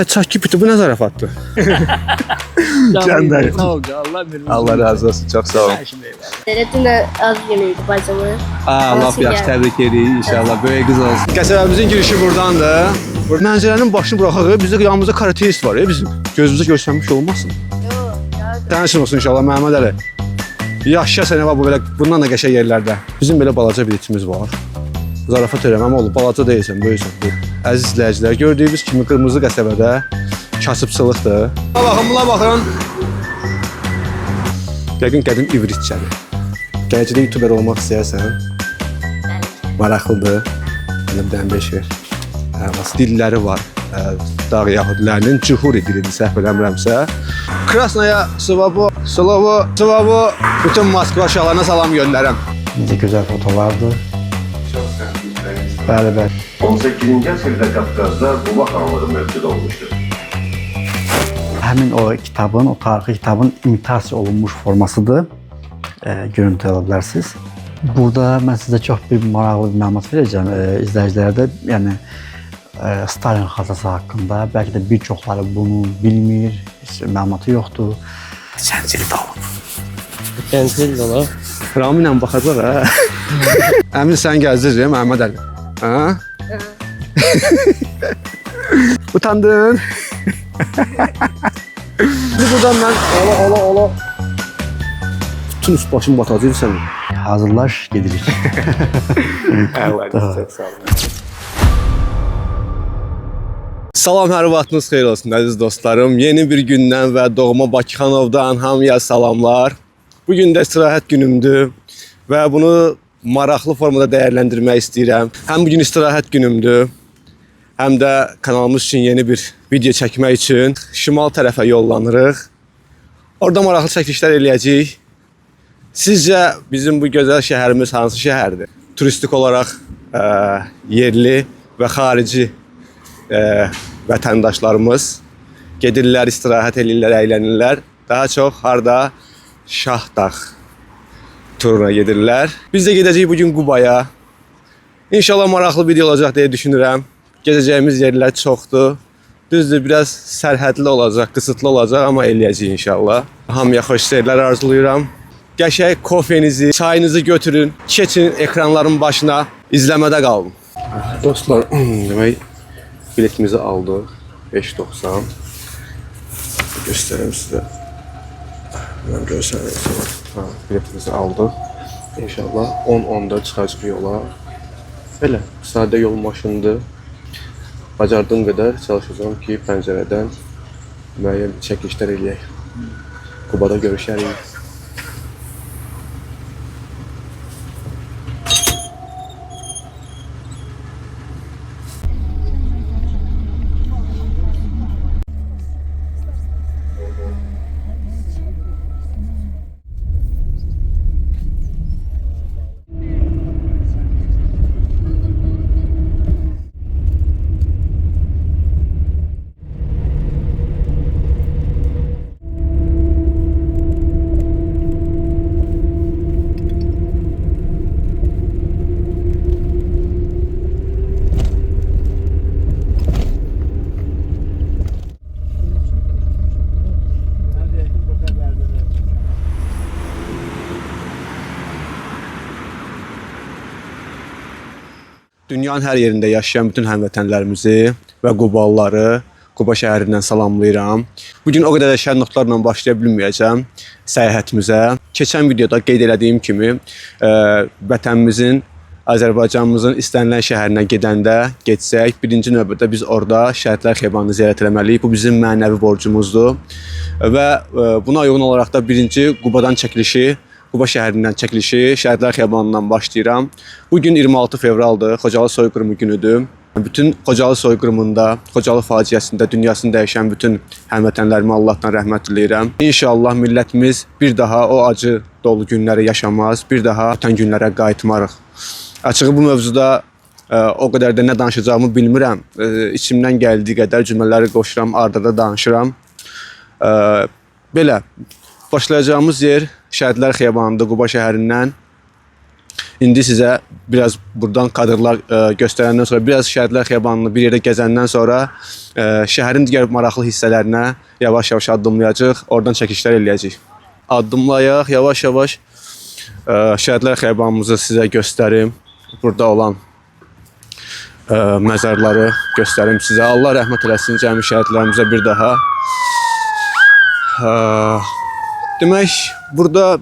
Çak ki bu nə zarafatdır? Göndərin. Sağ ol, Allah verməsin. Allah razı olsun, çox sağ olun. Dünə az günüydü bacımı. Allah yaxşı təbrik edirik inşallah. Böyük qız olsun. Qəsəbəmizin girişi buradandır. Mənzərənin başını buraxaq. Bizdə yanımızda karateist var ya bizim. Gözümüzə görsənmiş olmasın. Tanışın olsun inşallah Məhəmməd Əli. Yaşa sənə var bu belə bundan da qəşəng yerlərdə. Bizim belə balaca bir itimiz var. Zarafat eləməm oğlum, balaca deyilsən, böyüksən. Əziz izləyicilər, gördüyünüz kimi qırmızı qəsəbədə kasıbçılıqdır. Baxın, buna baxın. Yəqin qədim ivritçədir. Gələcəkdə YouTuber olmaq istəyərsən, maraqlıdır. Mənə bir dənə 5 ver. Dilləri var. Dağ yahudilərinin Cühuri dilidir, səhv eləmirəmsə. Krasnaya, Slavo, bütün Moskva şahlarına salam göndərəm. Necə gözəl fotolardır. Bəli, bəli. 18-ci əsrdə Qafqazda Quba xanlığı mövcud olmuşdur. Həmin o kitabın, o tarixi kitabın imitasiya olunmuş formasıdır. Görüntü ala bilərsiniz. Burada mən sizə çox bir maraqlı bir məlumat verəcəm. İzləyicilərə də, yəni Stalin xalçası haqqında. Bəlkə də bir çoxları bunu bilmir, heç məlumatı yoxdur. Səncil dalıb. Kəncil dolar. Rami ilə baxacaq, hə? Əmin sən gəzdirir, Məhəmməd Əli. Hə? Utandın. Buradan mən ala. Bütün üst başım batacaq sən. Hazırlaş, gedirik. Salam, hər vaxtınız xeyir olsun əziz dostlarım. Yeni bir gündən və doğma Bakıxanovdan hamıya salamlar. Bugün də istirahət günümdür və bunu maraqlı formada dəyərləndirmək istəyirəm. Həm bugün istirahət günümdür, həm də kanalımız üçün yeni bir video çəkmək üçün şimal tərəfə yollanırıq. Orada maraqlı çəkilişlər eləyəcəyik. Sizcə bizim bu gözəl şəhərimiz hansı şəhərdir? Turistik olaraq yerli və xarici vətəndaşlarımız gedirlər, istirahət edirlər, əylənirlər. Daha çox harda? Şahdağ turuna gedirlər. Biz də gedəcəyik bugün Qubaya. İnşallah maraqlı video olacaq deyə düşünürəm. Gezəcəyimiz yerlər çoxdur. Düzdür, biraz sərhədli olacaq, qısıtlı olacaq, amma eləyəcəyik inşallah. Hamıya xoş seyirlər arzulayıram. Qəşəng kofenizi, çayınızı götürün, keçin ekranların başına, izləmədə qalın. Dostlar, demək biletimizi aldıq. 5.90. Göstərəm sizə. Mən görsənirəm. Biletimizi aldıq. İnşallah 10-10'da çıxacaq yola. Belə, sadə yol maşındır. Bacardığım qədər çalışacağım ki, pəncərədən müəyyən çəkilişlər eləyək. Qubada görüşərik. Dünyanın hər yerində yaşayan bütün həmvətənlərimizi və Qubalıları Quba şəhərindən salamlayıram. Bugün o qədər də şən notlarla başlaya bilməyəcəm səyahətimizə. Keçən videoda qeyd elədiyim kimi vətənimizin, Azərbaycanımızın istənilən şəhərinə gedəndə getsək, birinci növbədə biz orada Şəhidlər Xiyabanını ziyarət etməliyik. Bu bizim mənəvi borcumuzdur. Və buna uyğun olaraq da birinci Qubadan çəkilişi, Quba şəhərindən çəkilişi Şəhidlər Xiyabanından başlayıram. Bugün 26 fevraldır, Xocalı soyqırımı günüdür. Bütün Xocalı soyqırımında, Xocalı faciəsində dünyasını dəyişən bütün həmvətənlərimə Allahdan rəhmət diləyirəm. İnşallah millətimiz bir daha o acı dolu günləri yaşamaz, bir daha ötən günlərə qayıtmarıq. Açığı bu mövzuda o qədər də nə danışacağımı bilmirəm. İçimdən gəldiyi qədər cümlələri qoşuram, ardada danışıram. Belə, başlayacağımız yer Şəhidlər Xiyabanıdır, Quba şəhərindən İndi sizə biraz buradan kadrlar göstərəndən sonra, biraz Şəhidlər Xiyabanını bir yerdə gəzəndən sonra şəhərin digər maraqlı hissələrinə yavaş-yavaş addımlayacağıq, oradan çəkişlər eləyəcəyik. Addımlayaq, yavaş-yavaş Şəhidlər Xiyabanımızı sizə göstərim. Burada olan məzarları göstərim sizə. Allah rəhmət eləsin cəmi şəhidlərimizə bir daha. Demək, burada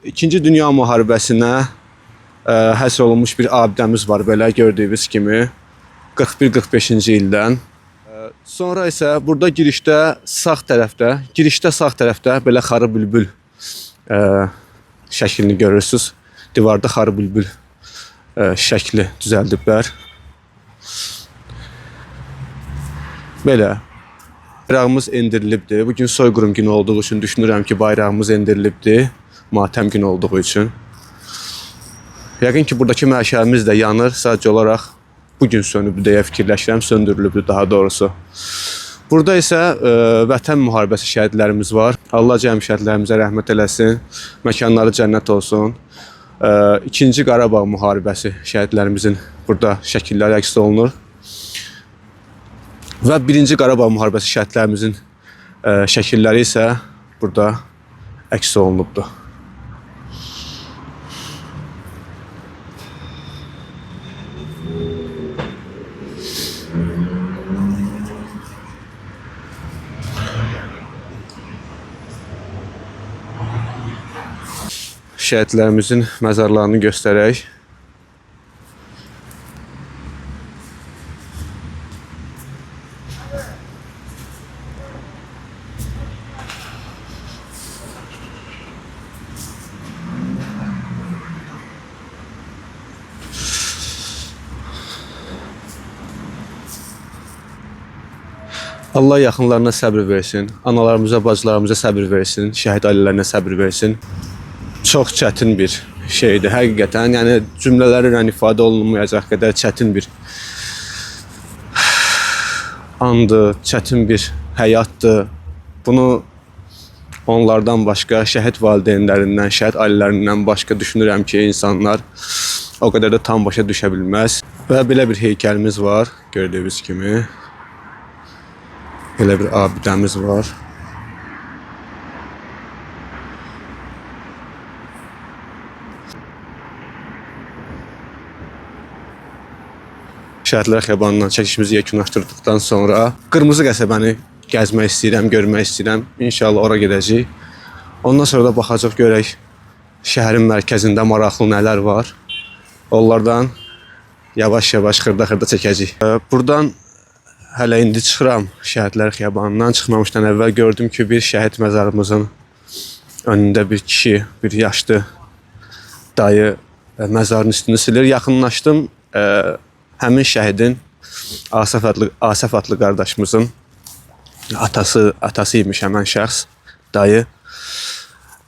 2-ci Dünya müharibəsinə həsr olunmuş bir abidəmiz var, belə gördüyünüz kimi 41-45-ci ildən. Sonra isə burada girişdə sağ tərəfdə belə xarı bülbül şəklini görürsünüz. Divarda xarı bülbül şəkli düzəldiblər. Belə bayrağımız endirilibdir. Bugün soyqırım günü olduğu üçün düşünürəm ki, bayrağımız endirilibdir. Matəm günü olduğu üçün. Yəqin ki, buradakı məşəlimiz də yanır. Sadəcə olaraq bugün sönübdür deyə fikirləşirəm. Söndürülübdür daha doğrusu. Burada isə Vətən müharibəsi şəhidlərimiz var. Allah cəmi şəhidlərimizə rəhmət eləsin. Məkanları cənnət olsun. 2-ci Qarabağ müharibəsi şəhidlərimizin burada şəkilləri əks olunur. Və 1-ci Qarabağ müharibəsi şəhidlərimizin şəkilləri isə burada əks olunubdur. Şəhidlərimizin məzarlarını göstərək. Allah yaxınlarına səbir versin, analarımıza, bacılarımıza səbir versin, şəhid ailələrinə səbir versin. Çox çətin bir şeydir, həqiqətən. Yəni cümlələrlə ifadə olunmayacaq qədər çətin bir andır, çətin bir həyatdır. Bunu onlardan başqa, şəhid valideynlərindən, şəhid ailələrindən başqa düşünürəm ki, insanlar o qədər də tam başa düşə bilməz. Və belə bir heykəlimiz var, gördüyünüz kimi. Belə bir abidəmiz var. Şəhidlər Xiyabanından çəkişimizi yekunlaşdırdıqdan sonra Qırmızı qəsəbəni gəzmək istəyirəm, görmək istəyirəm. İnşallah ora gedəcəyik. Ondan sonra da baxacaq görək şəhərin mərkəzində maraqlı nələr var. Onlardan yavaş-yavaş, xırda-xırda çəkəcəyik. Buradan hələ indi çıxıram Şəhidlər Xiyabanından. Çıxmamışdan əvvəl gördüm ki, bir şəhid məzarımızın önündə bir kişi, bir yaşlı dayı məzarın üstünü silir. Yaxınlaşdım. Həmin şəhidin Asəf adlı qardaşımızın atası imiş həmən şəxs, dayı.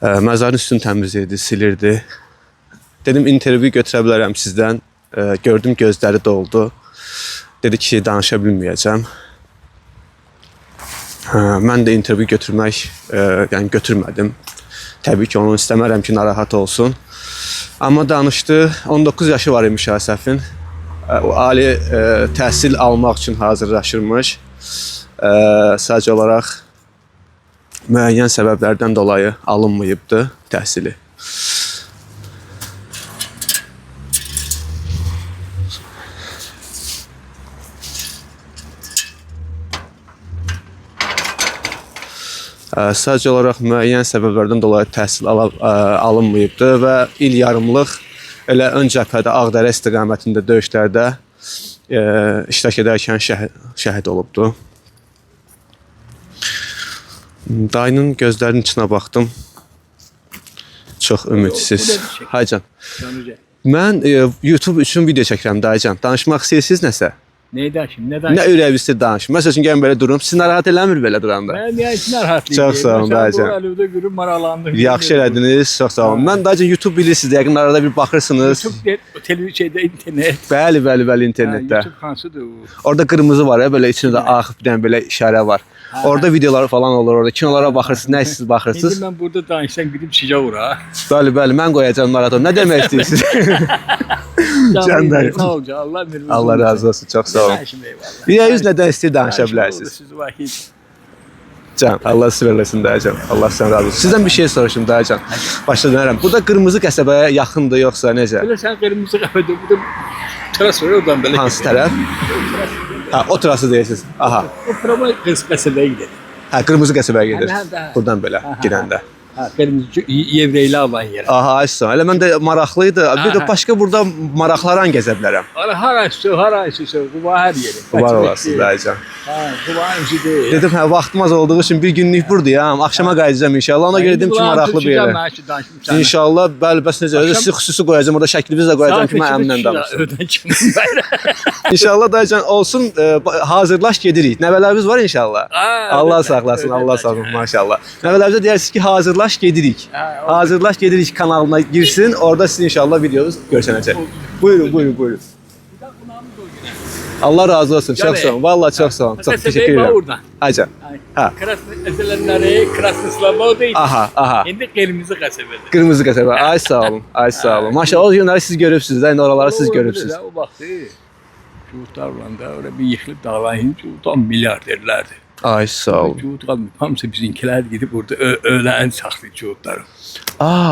Məzarın üstünü təmizləyirdi, silirdi. Dedim, intervyu götürə bilərəm sizdən. Gördüm, gözləri doldu. Dedi ki, danışa bilməyəcəm. Mən də intervyu götürmək, yəni götürmədim. Təbii ki, onu istəmərəm ki, narahat olsun. Amma danışdı. 19 yaşı var imiş Asəfin. Ali təhsil almaq üçün hazırlaşırmış. Sadəcə olaraq müəyyən səbəblərdən dolayı alınmayıbdı təhsili. Sadəcə olaraq müəyyən səbəblərdən dolayı təhsil alınmayıbdı və il yarımlıq elə ön cəbhədə Ağdərə istiqamətində döyüşlərdə iştirak edərkən şəhid olubdu. Dayının gözlərinin içinə baxdım. Çox ümidsiz. Haycan. Mən YouTube üçün video çəkirəm dayıcan. Danışmaq istəyirsiniz nəsə? Neydi şimdi? Nə ürəyinizdə danışın. Məsəl üçün gəlin belə durum. Siz narahat eləmir belə duranda? Ben niye hiç narahatlıyım? Çok sağ olun dayıcan. Ben bu görüp maralandım. Yaxşı elədiniz. Çox sağ olun. Mən dayıcan YouTube bilirsiniz. Yəqin arada bir baxırsınız. YouTube televizyon internet. Bəli, internetdə. YouTube hansıdır o? Orada qırmızı var ya, böyle içində ağ bir dənə belə işarə var. Orada videolar falan olur, orada kinolara baxırsınız, nə siz İndi baxırsınız. mən burada danışsam gidib sıcaq ora. Bəli, mən qoyacağam maraton. Nə demək istəyirsiniz? Can dayı. Sağ ol, Allah verməsin. Allah razı olsun, çox sağ olun. Bir yüz nədən istəyir danışa bilərsiniz. Siz vahid. Can, Allah sizi versin dayıcan. Allah sən razı olsun. Sizdən bir şey soruşum dayıcan. Başda dönərəm. Burada qırmızı qəsəbəyə yaxındır yoxsa necə? Belə sən qırmızı qəfədə burada teras var oradan belə. Hansı tərəf? Ha, o terası deyirsiniz. Aha. O prova qız qəsəbəyə gedir. Ha, qırmızı qəsəbəyə gedir. Hə, hə, hə. Buradan belə girəndə. Ha, qırmızı yevreyli alan yerə. Aha, aysan. Elə mən də maraqlıydı. Bir də başqa burada maraqlaran gəzə bilərəm. Haraysı, quba hər yeri. Var olasınız dayıcan. Ha, quba həmsi deyil. Dedim, hə, vaxtım az olduğu üçün bir günlük buradayam. Axşama qayıdacağam inşallah. Ona görə dedim ki, maraqlı bir yerə. İnşallah, bəli, bəs necə? Özü sizi xüsusi qoyacağam, orada şəklinizi də qoyacağam ki, mən əminlə danışım. Ödən kimin bayrağı? İnşallah dayıcan olsun, hazırlaş gedirik. Nəvələrimiz var inşallah. Allah saxlasın, Allah saxlasın maşallah. Nəvələrimizə deyirsiniz ki, hazırlaş gedirik. Hazırlaş gedirik kanalına girsin, orada sizin inşallah videonuz görsənəcək. Buyurun. Allah razı olsun, çox sağ olun. Vallahi çox sağ olun. Çox təşəkkür edirəm. Aycan. Ha. Krasnodələri, Krasnoslavoda idi. Aha. İndi qırmızı qəsəbədir. Qırmızı qəsəbə. Ay sağ olun. Ay sağ olun. Maşallah o günləri siz görübsünüz də, indi oraları siz görübsünüz. O vaxtı Cuhudlar olanda oraya bir yıxılıb dağlayın, Cuhuddan milyarderlərdir. Ay sağ olun. Cuhud qalmayıb, hamısı bizimkilər gedib orada ölən saxlayıb Cuhudları.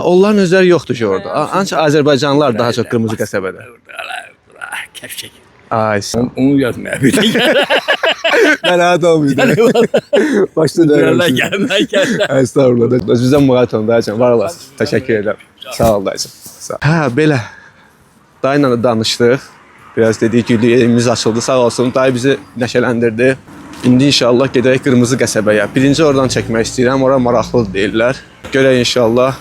Onların özləri yoxdur ki orada. Ancaq Azərbaycanlılar daha çox qırmızı qəsəbədə. Orada kəfçək. Ay sağ olun. Onu yazmaya bildik. Narahat olmayın. Başda dönərəm. Gəlmə. Estağfurullah. Bizdən maraton dayıcan. Var olasın. Təşəkkür edirəm. Sağ ol dayıcan. Hə, belə. Dayıyla da danışdıq. Biraz dedik ki, evimiz açıldı. Sağ olsun. Dayı bizi nəşələndirdi. İndi inşallah gedək qırmızı qəsəbəyə. Birinci oradan çəkmək istəyirəm. Ora maraqlıdır deyirlər. Görək inşallah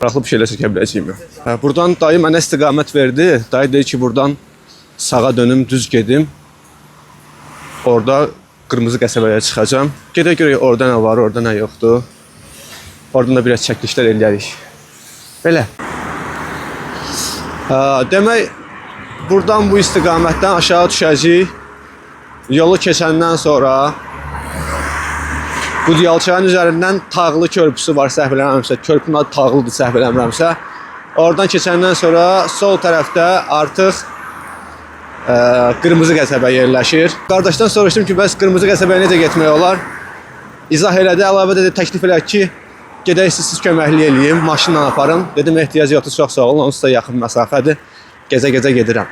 maraqlı bir şeylər çəkə biləcəyim. Buradan dayı mənə istiqamət verdi. Dayı dedi ki, buradan sağa dönüm, düz gedim. Orada qırmızı qəsəbəyə çıxacağam. Gedək görək orada nə var, orada nə yoxdur. Oradan da biraz çəkilişlər eləyərik. Belə. Demək, buradan bu istiqamətdən aşağı düşəcəyik. Yolu keçəndən sonra bu Diyalçayın üzərindən Tağlı körpüsü var, səhv eləmirəmsə. Körpünün adı Tağlıdır, səhv eləmirəmsə. Oradan keçəndən sonra sol tərəfdə artıq qırmızı qəsəbə yerləşir. Qardaşdan soruşdum ki, bəs qırmızı qəsəbəyə necə getmək olar? İzah elədi, əlavə dedi, təklif elədi ki, gedək siz köməkli eləyim, maşınla aparın. Dedim, ehtiyac yoxdur, çox sağ olun, onsuz da yaxın məsafədir. Gecə-gecə gedirəm.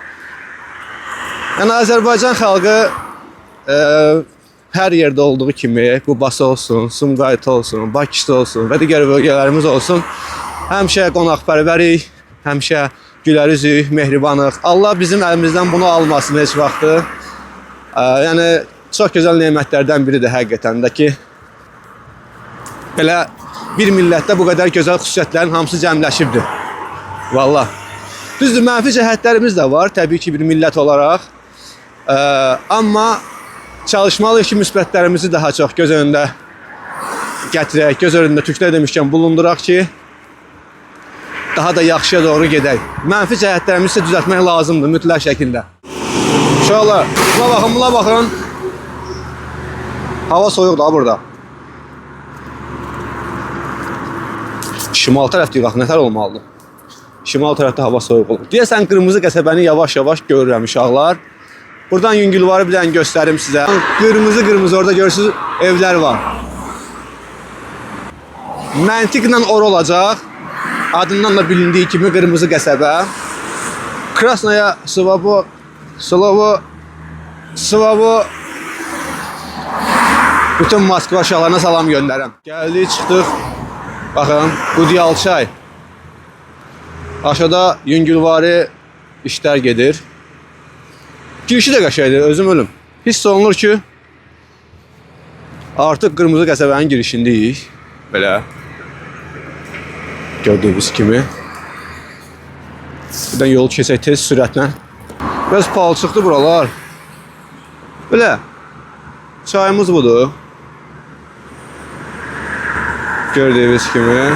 Yəni, Azərbaycan xalqı hər yerdə olduğu kimi, Qubası olsun, Sumqayıt olsun, Bakısı olsun və digər bölgələrimiz olsun, həmişə qonaqpərvərik, həmişə gülərüzük, mehribanıq. Allah bizim əlimizdən bunu almasın heç vaxtı. Yəni, çox gözəl nemətlərdən biridir həqiqətən də ki, belə bir millətdə bu qədər gözəl xüsusiyyətlərin hamısı cəmləşibdir. Vallah. Düzdür, mənfi cəhətlərimiz də var, təbii ki, bir millət olaraq. Amma çalışmalıyıq ki, müsbətlərimizi daha çox göz önündə gətirək, göz önündə tüklər demişkən bulunduraq ki, daha da yaxşıya doğru gedək. Mənfi cəhətlərimizi isə düzəltmək lazımdır, mütləq şəkildə. Uşaqlar, buna baxın. Hava soyuqdur burada. Şimal tərəfdə bax, nətər olmalıdır? Şimal tərəfdə hava soyuq olur. Deyəsən, qırmızı qəsəbəni yavaş-yavaş görürəm uşaqlar. Buradan Yüngülvarı bir dənə göstərim sizə. Qırmızı orada görürsünüz, evlər var. Məntiqlə or olacaq. Adından da bilindiyi kimi qırmızı qəsəbə. Krasnoya Slavo bütün Moskva uşaqlarına salam göndərəm. Gəldik, çıxdıq. Baxın, bu Diyalçay. Aşağıda Yüngülvarı işlər gedir. Girişi də qəşəngdir, özüm ölüm. Hiss olunur ki, artıq qırmızı qəsəbənin girişindəyik. Belə. Gördüyünüz kimi. Buradan yolu keçək tez sürətlə. Biraz palçıqdır buralar. Belə. Çayımız budur. Gördüyünüz kimi.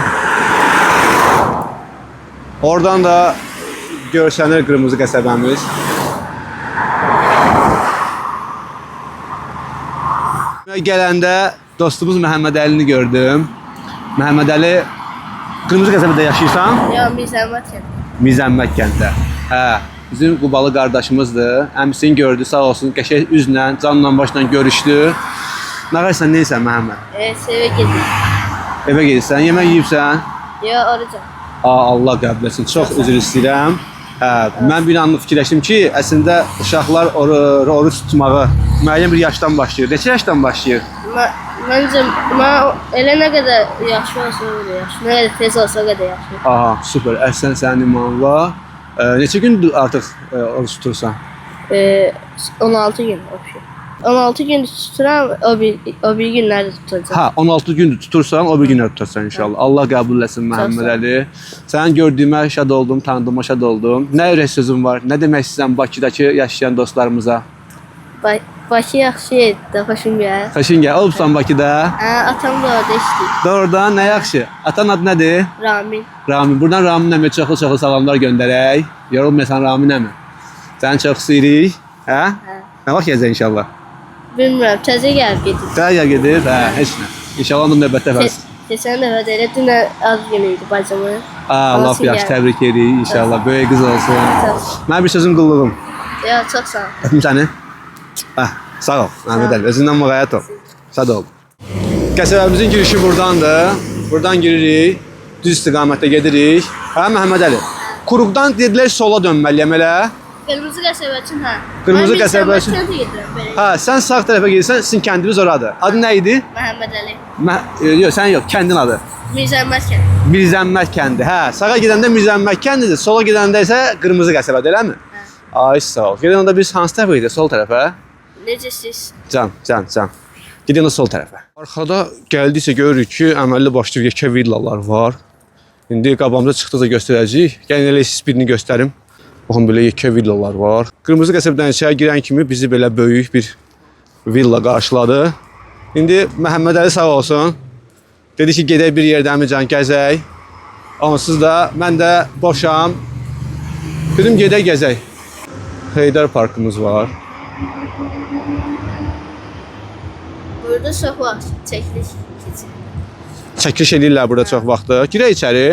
Oradan da görsənir qırmızı qəsəbəmiz. Gələndə dostumuz Məhəmməd Əlini gördüm. Məhəmməd Əli, Qırmızı qəsəbədə yaşayırsan? Ya Mirzəmət kəndi. Mirzəmmət kəndə. Hə, bizim Qubalı qardaşımızdır. Əmsin gördü, sağ olsun, qəşəng üzlə, canla başla görüşdü. Nə qarsan, neysən Məhəmməd? Sevə gedir. Evə gedirsən, yemək yeyibsən? Ya orucam. Allah qəbul etsin. Çox üzr istəyirəm. Hə, mən bir anlıq fikirləşdim ki, əslində uşaqlar oruç tutmağı müəyyən bir yaşdan başlayır. Neçə yaşdan başlayır? Məncə, elə nə qədər yaxşı olsa o qədər yaxşı. Nə qədər tez olsa o qədər yaxşı. Aha, super. Əhsən sənin imanla. Neçə gündür artıq oruç tutursan? 16 gün obşu. 16 gün tuturam, o bir günlərdə tutacağım. Ha, 16 gündür tutursan, o bir günlər tutursan inşallah. Allah qəbul etsin Məhəmməd Əli. Sənin gördüyümə şad oldum, tanıdığıma şad oldum. Nə ürək sözün var? Nə demək istəyirsən Bakıdakı yaşayan dostlarımıza? Bakı yaxşı yerdir, xoşum gəlir. Xoşun gəl. Olubsan Bakıda? Atam da orada işləyir. Doğrudan nə yaxşı. Atan adı nədir? Ramin. Ramin. Buradan Ramin əmiyə çoxlu salamlar göndərək. Yorulmayasan Ramin əmi. Səni çox istəyirik. Hə? Nə vaxt gələcək inşallah? Bilmirəm, təzə gəlib gedir. Təzə gedir? Hə, heç nə. İnşallah onun növbətdə fərs. Keçən dəfə də elə dünə az günü idi bacımın. Allah yaxşı təbrik edirik inşallah. Böyük qız olsun. Mən bir sözüm qulluğum. Ya, çox sağ ol. Öpüm səni. Sağ ol. Məhəmməd Əli. Özündən müğayyət ol. Sağ ol. Qəsəbəmizin girişi buradandır. Buradan giririk. Düz istiqamətdə gedirik. Hə, Məhəmməd Əli. Quruqdan dedilər sola dönməliyəm elə. Qırmızı qəsəbə üçün hə. Qırmızı qəsəbə üçün. Mən gedirəm belə. Hə, sən sağ tərəfə gedirsən, sizin kəndiniz oradır. Adı nə idi? Məhəmməd Əli. Yox, sən yox, kəndin adı. Mirzəmmət kəndi. Mirzəmmət kəndi. Hə, sağa gedəndə Mirzəmmət kəndidir, sola gedəndə isə Qırmızı qəsəbədir, eləmi? Ay, sağ ol. Gedəndə biz hansı tərəfə gedirik? Sol tərəfə? Necəsiz? Can. Gedəndə sol tərəfə. Arxada gəldikcə görürük ki, əməlli başlı yekə villalar var. İndi qabağımıza çıxdıqca göstərəcəyik. Gəlin elə siz birini göstərim. Baxın, belə yekə villalar var. Qırmızı qəsəbədən içəri girən kimi bizi belə böyük bir villa qarşıladı. İndi Məhəmməd Əli sağ olsun. Dedi ki, gedək bir yerdən mi can gəzək. Onsuz da mən də boşam. Dedim, gedək gəzək. Heydər parkımız var. Burada çox vaxt çəkiliş keçir. Çəkiliş edirlər burada çox vaxtı. Girək içəri.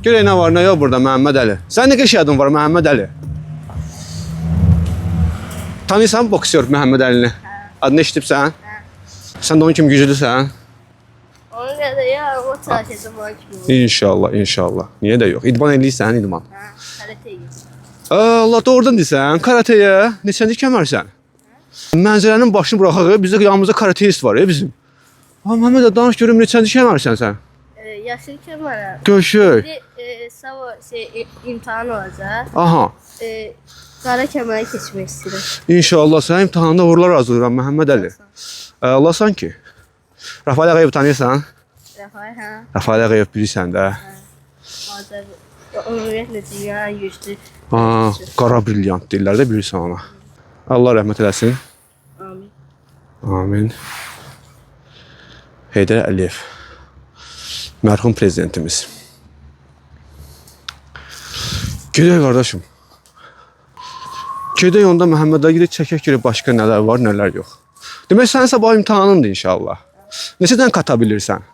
Görək nə var, nə yox burada Məhəmməd Əli. Sənin nə qəşəng adın var Məhəmməd Əli? Tanıyırsan boksyor Məhəmməd Əlini? Adını eşitibsən? Sən də onun kimi güclüsən? Onun qədər ya, o çalışacağım onun kimi. İnşallah. Niyə də yox? İdman eləyirsən, idman. Karate gedir. Allah, doğrudan deyirsən, karateye. Neçənci kəmərsən? Mənzərənin başını buraxaq, bizdə yanımızda karateist var ya bizim. Məhəmməd Əli, danış görüm, neçənci kəmərsən sən? Yaşıl kəmərəm. Görüşək. Sabah imtahan olacaq. Aha. Qara kəməri keçmək istəyirəm. İnşallah sən imtahanında uğurlar arzulayıram Məhəmməd Əli. Allahsan ki. Rafael Ağayev tanıyırsan? Rafael Ağayev bilirsən də. Ümumiyyətlə dünya güclü. Qara brilyant deyirlər də, bilirsən ona. Allah rəhmət eləsin. Amin. Amin. Heydər Əliyev. Mərhum prezidentimiz. Gedək qardaşım. Gedək onda Məhəmməd Əli gedək çəkək görək başqa nələr var, nələr yox. Demək sən sabah imtahanındır inşallah. Neçədən kata bilirsən?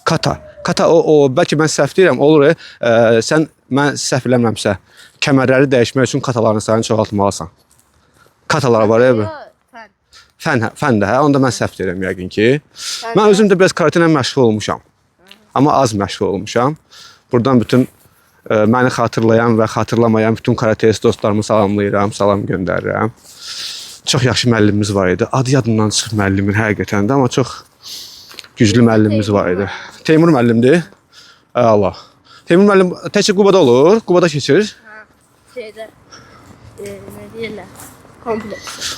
Kata o bəlkə mən səhv deyirəm, olur. Sən mən səhv eləmirəmsə kəmərləri dəyişmək üçün kataların sayını çoxaltmalısan. Katalar var ya. Fən də, onda mən səhv deyirəm yəqin ki. Mən özüm də biraz karate ilə məşğul olmuşam. Amma az məşğul olmuşam. Buradan bütün məni xatırlayan və xatırlamayan bütün karateist dostlarımı salamlayıram, salam göndərirəm. Çox yaxşı müəllimimiz var idi. Adı yadımdan çıxıb müəllimin həqiqətən də, amma çox güclü müəllimimiz var idi. Teymur müəllimdir. Allah. Teymur müəllim təkcə Qubada olur, Qubada keçir. Şeydə, nə deyirlər?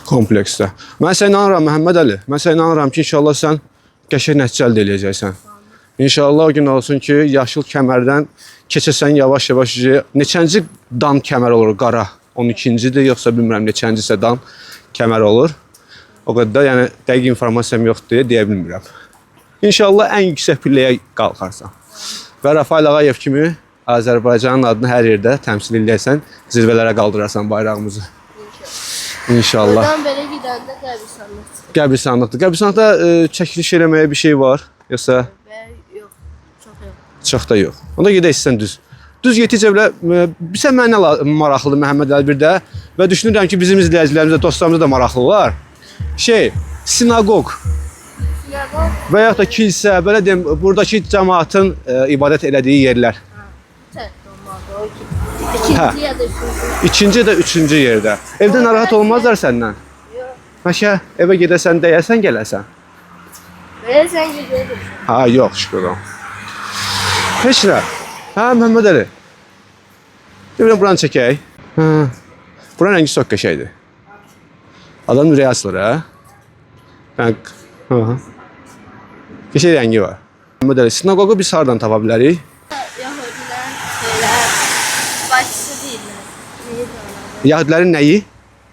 Kompleksdə. Mən sənə inanıram Məhəmməd Əli. Mən sənə inanıram ki, inşallah sən qəşəng nəticə əldə edəcəksən. İnşallah o gün olsun ki, yaşıl kəmərdən keçəsən yavaş-yavaş. Neçənci dan kəmər olur, qara? 12-cidir, yoxsa bilmirəm neçəncisə dan kəmər olur. O qədər, yəni dəqiq informasiyam yoxdur deyə bilmirəm. İnşallah ən yüksək pilləyə qalxarsan. Və Rafael Ağayev kimi Azərbaycanın adını hər yerdə təmsil edəcəksən, zirvələrə qaldırarsan bayrağımızı. İnşallah. Oradan belə gedəndə qəbristanlıq. Qəbristanlıqdır. Qəbristanlıqda çəkiliş eləməyə bir şey var, yoxsa Yox, çox yox. çox da yox. Onda gedək istəsən düz. Düz yeticə belə bizə mənə maraqlıdır Məhəmməd Əli bir də və düşünürəm ki, bizim izləyicilərimizə, dostlarımıza da maraqlı olar. Sinagog Sinagog və yaxud da kilsə, belə deyim, buradakı cəmaatın ibadət elədiyi yerlər. olmadı. İkinci ya da üçüncü. İkinci də üçüncü yerdə. Evdə narahat olmazlar səndən. Yox. Məşə evə gedəsən, dəyəsən, gələsən. Belə sən gedirsən. Ha, yox, şükür olsun. Heç nə. Ha, Məhəmməd Əli. Demirəm, buranı çəkək. Ha. Buranın rəngi çox qəşəngdir. Adam ürəyi açılır, hə? Qəşəng rəngi var. Məhəmməd Əli, sinagoqu biz hardan tapa bilərik? Yahudilər belə başçısı deyirlər. Yahudilərin nəyi?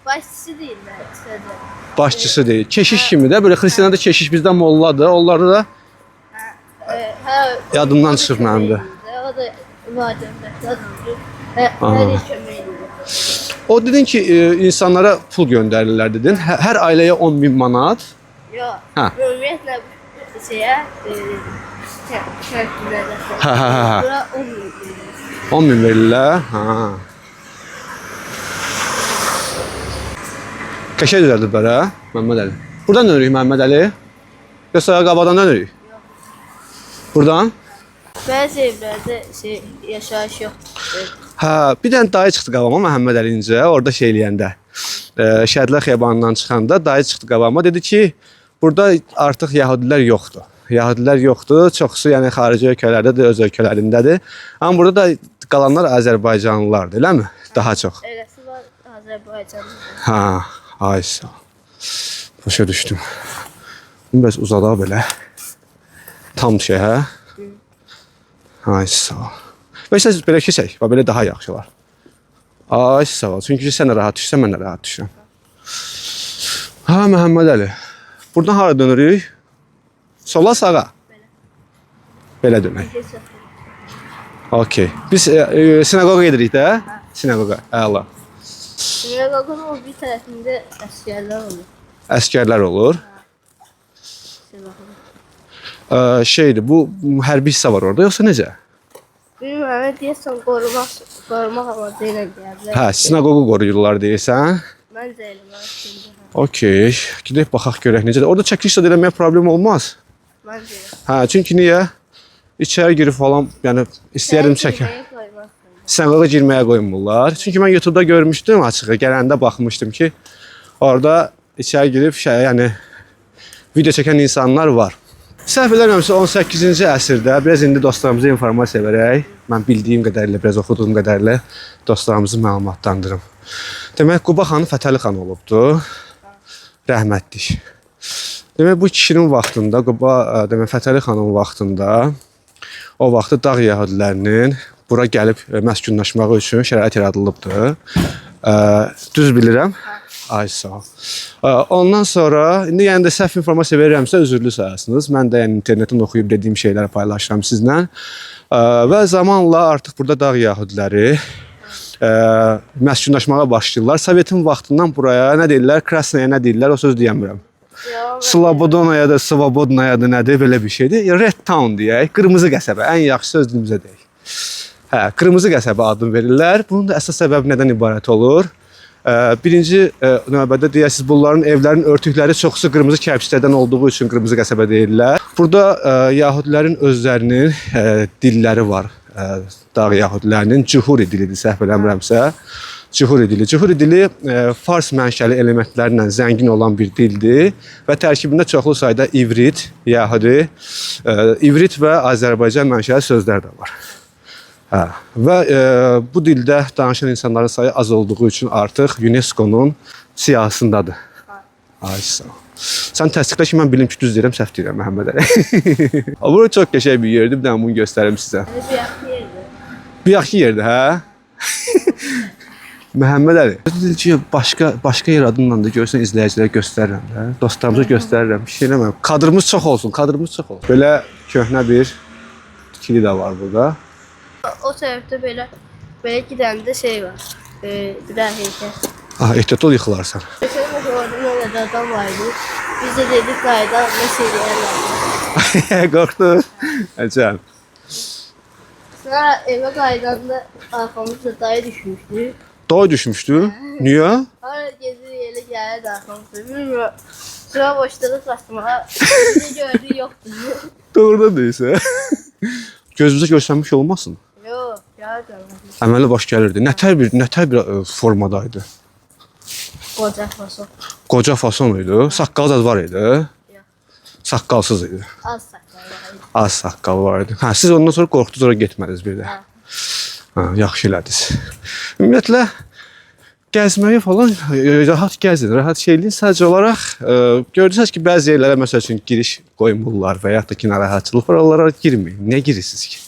Başçısı deyirlər. Kısaca. Başçısı deyil. Keşiş kimi də, belə xristiyanlarda keşiş bizdə molladır. Onlarda da Yadımdan çıxıb mənim də. O da vacibdir. Hər iş kömək edir. O dedin ki, insanlara pul göndərirlər dedin. Hər ailəyə 10.000 manat. Yox. Hə. Ümumiyyətlə şeyə şərtlərdə. Hə. Bura 10 min. 10.000 verirlər. Ha. Qəşəng düzəldiblər, hə? Məhəmməd Əli. Buradan dönürük Məhəmməd Əli. Yoxsa qabadan dönürük? Buradan? Bəzi evlərdə yaşayış yoxdur. Hə, bir dənə dayı çıxdı qabağıma Məhəmməd Əlincə, orada şey eləyəndə. Şəhidlər Xiyabanından çıxanda dayı çıxdı qabağıma, dedi ki, burada artıq yəhudilər yoxdur. Yəhudilər yoxdur, çoxsu yəni xarici ölkələrdədir, öz ölkələrindədir. Amma burada da qalanlar Azərbaycanlılardır, eləmi? Daha çox. Eləsi var Azərbaycanda. Ha, ay sağ ol. Başa düşdüm. Bunu biraz uzadaq belə. Tam şey, hə? Ay sağ ol. Və isə belə keçək, belə daha yaxşı olar. Ay sağ ol. Çünki sən də rahat düşsən, mən də rahat düşürəm. Ha, Məhəmməd Əli. Buradan hara dönürük? Sola, sağa? Belə dönək. Okey. Biz sinagoqa gedirik də? Sinagoqa. Əla. Sinagogun o bir tərəfində əsgərlər olur. Əskərlər olur. Şeydir, bu hərbi hissə var orada, yoxsa necə? Bilməm, deyəsən qorumaq amacı ilə gəldi. Hə, sinagoqu qoruyurlar deyirsən. Məncə eləmək. Okey, gedək baxaq görək necədir. Orada çəkiliş də eləməyə problem olmaz. Məncə. Hə, çünki niyə? İçəri girib falan, yəni istəyirdim çəkə. Sinagoqa girməyə qoymurlar. Çünki mən YouTube-da görmüşdüm açığı, gələndə baxmışdım ki, orada içəri girib yəni video çəkən insanlar var. Səhv eləmirəmsə 18-ci əsrdə biraz indi dostlarımıza informasiya verək. Mən bildiyim qədərilə, biraz oxuduğum qədərilə dostlarımızı məlumatlandırım. Demək, Quba xanı Fətəli xan olubdu. Rəhmətlik. Demək, bu kişinin vaxtında, Quba, demək, Fətəli xanın vaxtında o vaxtı dağ yəhudilərinin bura gəlib məskunlaşmağı üçün şərait yaradılıbdı. Düz bilirəm. Ay sağ ol. Ondan sonra, indi yəni də səhv informasiya verirəmsə üzürlü sayasınız. Mən də yəni internetten oxuyub dediyim şeyləri paylaşıram sizlə. Və zamanla artıq burada dağ yəhudiləri məskunlaşmağa başlayırlar. Sovetin vaxtından buraya nə deyirlər? Krasnaya nə deyirlər? O söz deyəmirəm. Slobodonaya da, Svobodnaya da nədir? Belə bir şeydir. Red Town deyək. Qırmızı qəsəbə. Ən yaxşı söz dilimizə deyək. Hə, Qırmızı qəsəbə adını verirlər. Bunun da əsas səbəbi nədən ibarət olur? Birinci növbədə deyəsiz, bunların evlərin örtükləri çoxsu qırmızı kərpiçlərdən olduğu üçün qırmızı qəsəbə deyirlər. Burada yahudilərin özlərinin dilləri var. Dağ yahudilərinin Cühuri dilidir, səhv eləmirəmsə. Cühuri dili. Cühuri dili fars mənşəli elementlərlə zəngin olan bir dildir və tərkibində çoxlu sayda ivrit, yahudi, ivrit və Azərbaycan mənşəli sözlər də var. Hə. Və bu dildə danışan insanların sayı az olduğu üçün artıq UNESCO-nun siyahısındadır. Ay sağ ol. Sən təsdiqlə ki, mən bilim ki, düz deyirəm, səhv deyirəm Məhəmməd Əli. Bura çox qəşəng bir yerdir, bir dənə bunu göstərim sizə. Bir yaxşı yerdir. Bir yaxşı yerdir, hə? Məhəmməd Əli. Deyil ki, başqa yer adından da görsən izləyicilərə göstərirəm də. Dostlarımıza göstərirəm, bir şey eləməm. Kadrımız çox olsun, kadrımız çox olsun. Belə köhnə bir tikili də var burada. O tərəfdə belə gedəndə şey var. Bir daha heykəl. Ehtiyat ol yıxılarsan. Geçen gün orada öyle de adam vardı. Biz de dedik qayda nasıl eləyərlər. Qorxdu. Əcəb. Sonra eve qaydanda arkamızda dayı düşmüştü. Dağ düşmüşdü. Niyə? Sonra gezir yerə gəlirdi arkamızda. Bilmiyorum. Sonra boşluğu saçmağa. Bizi gördü yoktu. Doğrudan deyirsən. Gözümüzə görsənmiş olmasın? Yok. Yardım. Əməli baş gəlirdi. Nətər bir formadaydı. Koca fason. Qoca fason idi. Saqqal zad var idi. Yok. Saqqalsız idi. Az saklayalım. Az saqqal var idi. Hə, siz ondan sonra qorxdunuz, sonra getmədiniz bir də. Hə. Hə, yaxşı elədiniz. Ümumiyyətlə gəzməyi falan rahat gəzin, rahat şeyləyin. Sadəcə olaraq gördünüz ki, bəzi yerlərə məsəl üçün giriş qoymurlar və ya da ki, narahatçılıq var, oralara girməyin. Niyə girirsiniz ki?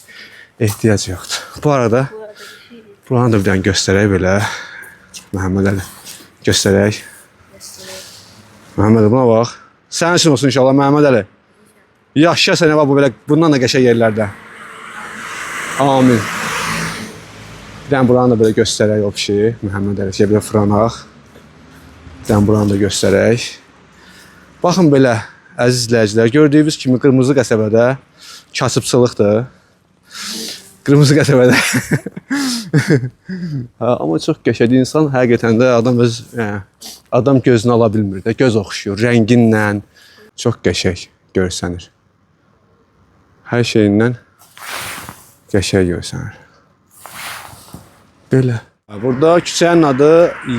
Ehtiyac yoxdur. Bu arada Burada bir şey buranı da bir dənə göstərək belə. Məhəmməd Əli göstərək. gösteriyor. Məhəmməd Əli, buna bax. Sənin üçün olsun inşallah Məhəmməd Əli. Yaşa sənə bax bu belə bundan da qəşəng yerlərdə. Amin. Bir dənə buranı da belə göstərək o şeyi. Məhəmməd Əli belə fıranaq. Bir dənə buranı da göstərək. Baxın belə əziz izləyicilər, gördüyünüz kimi Qırmızı qəsəbədə kasıbçılıqdır. Qırmızı qəsəbədə. Amma çox qəşəng insan həqiqətən də adam gözünü ala bilmir də, göz oxşuyur, rənginlə çox qəşəng görsənir. Hər şeyindən qəşəng görsənir. Belə. Burada küçənin adı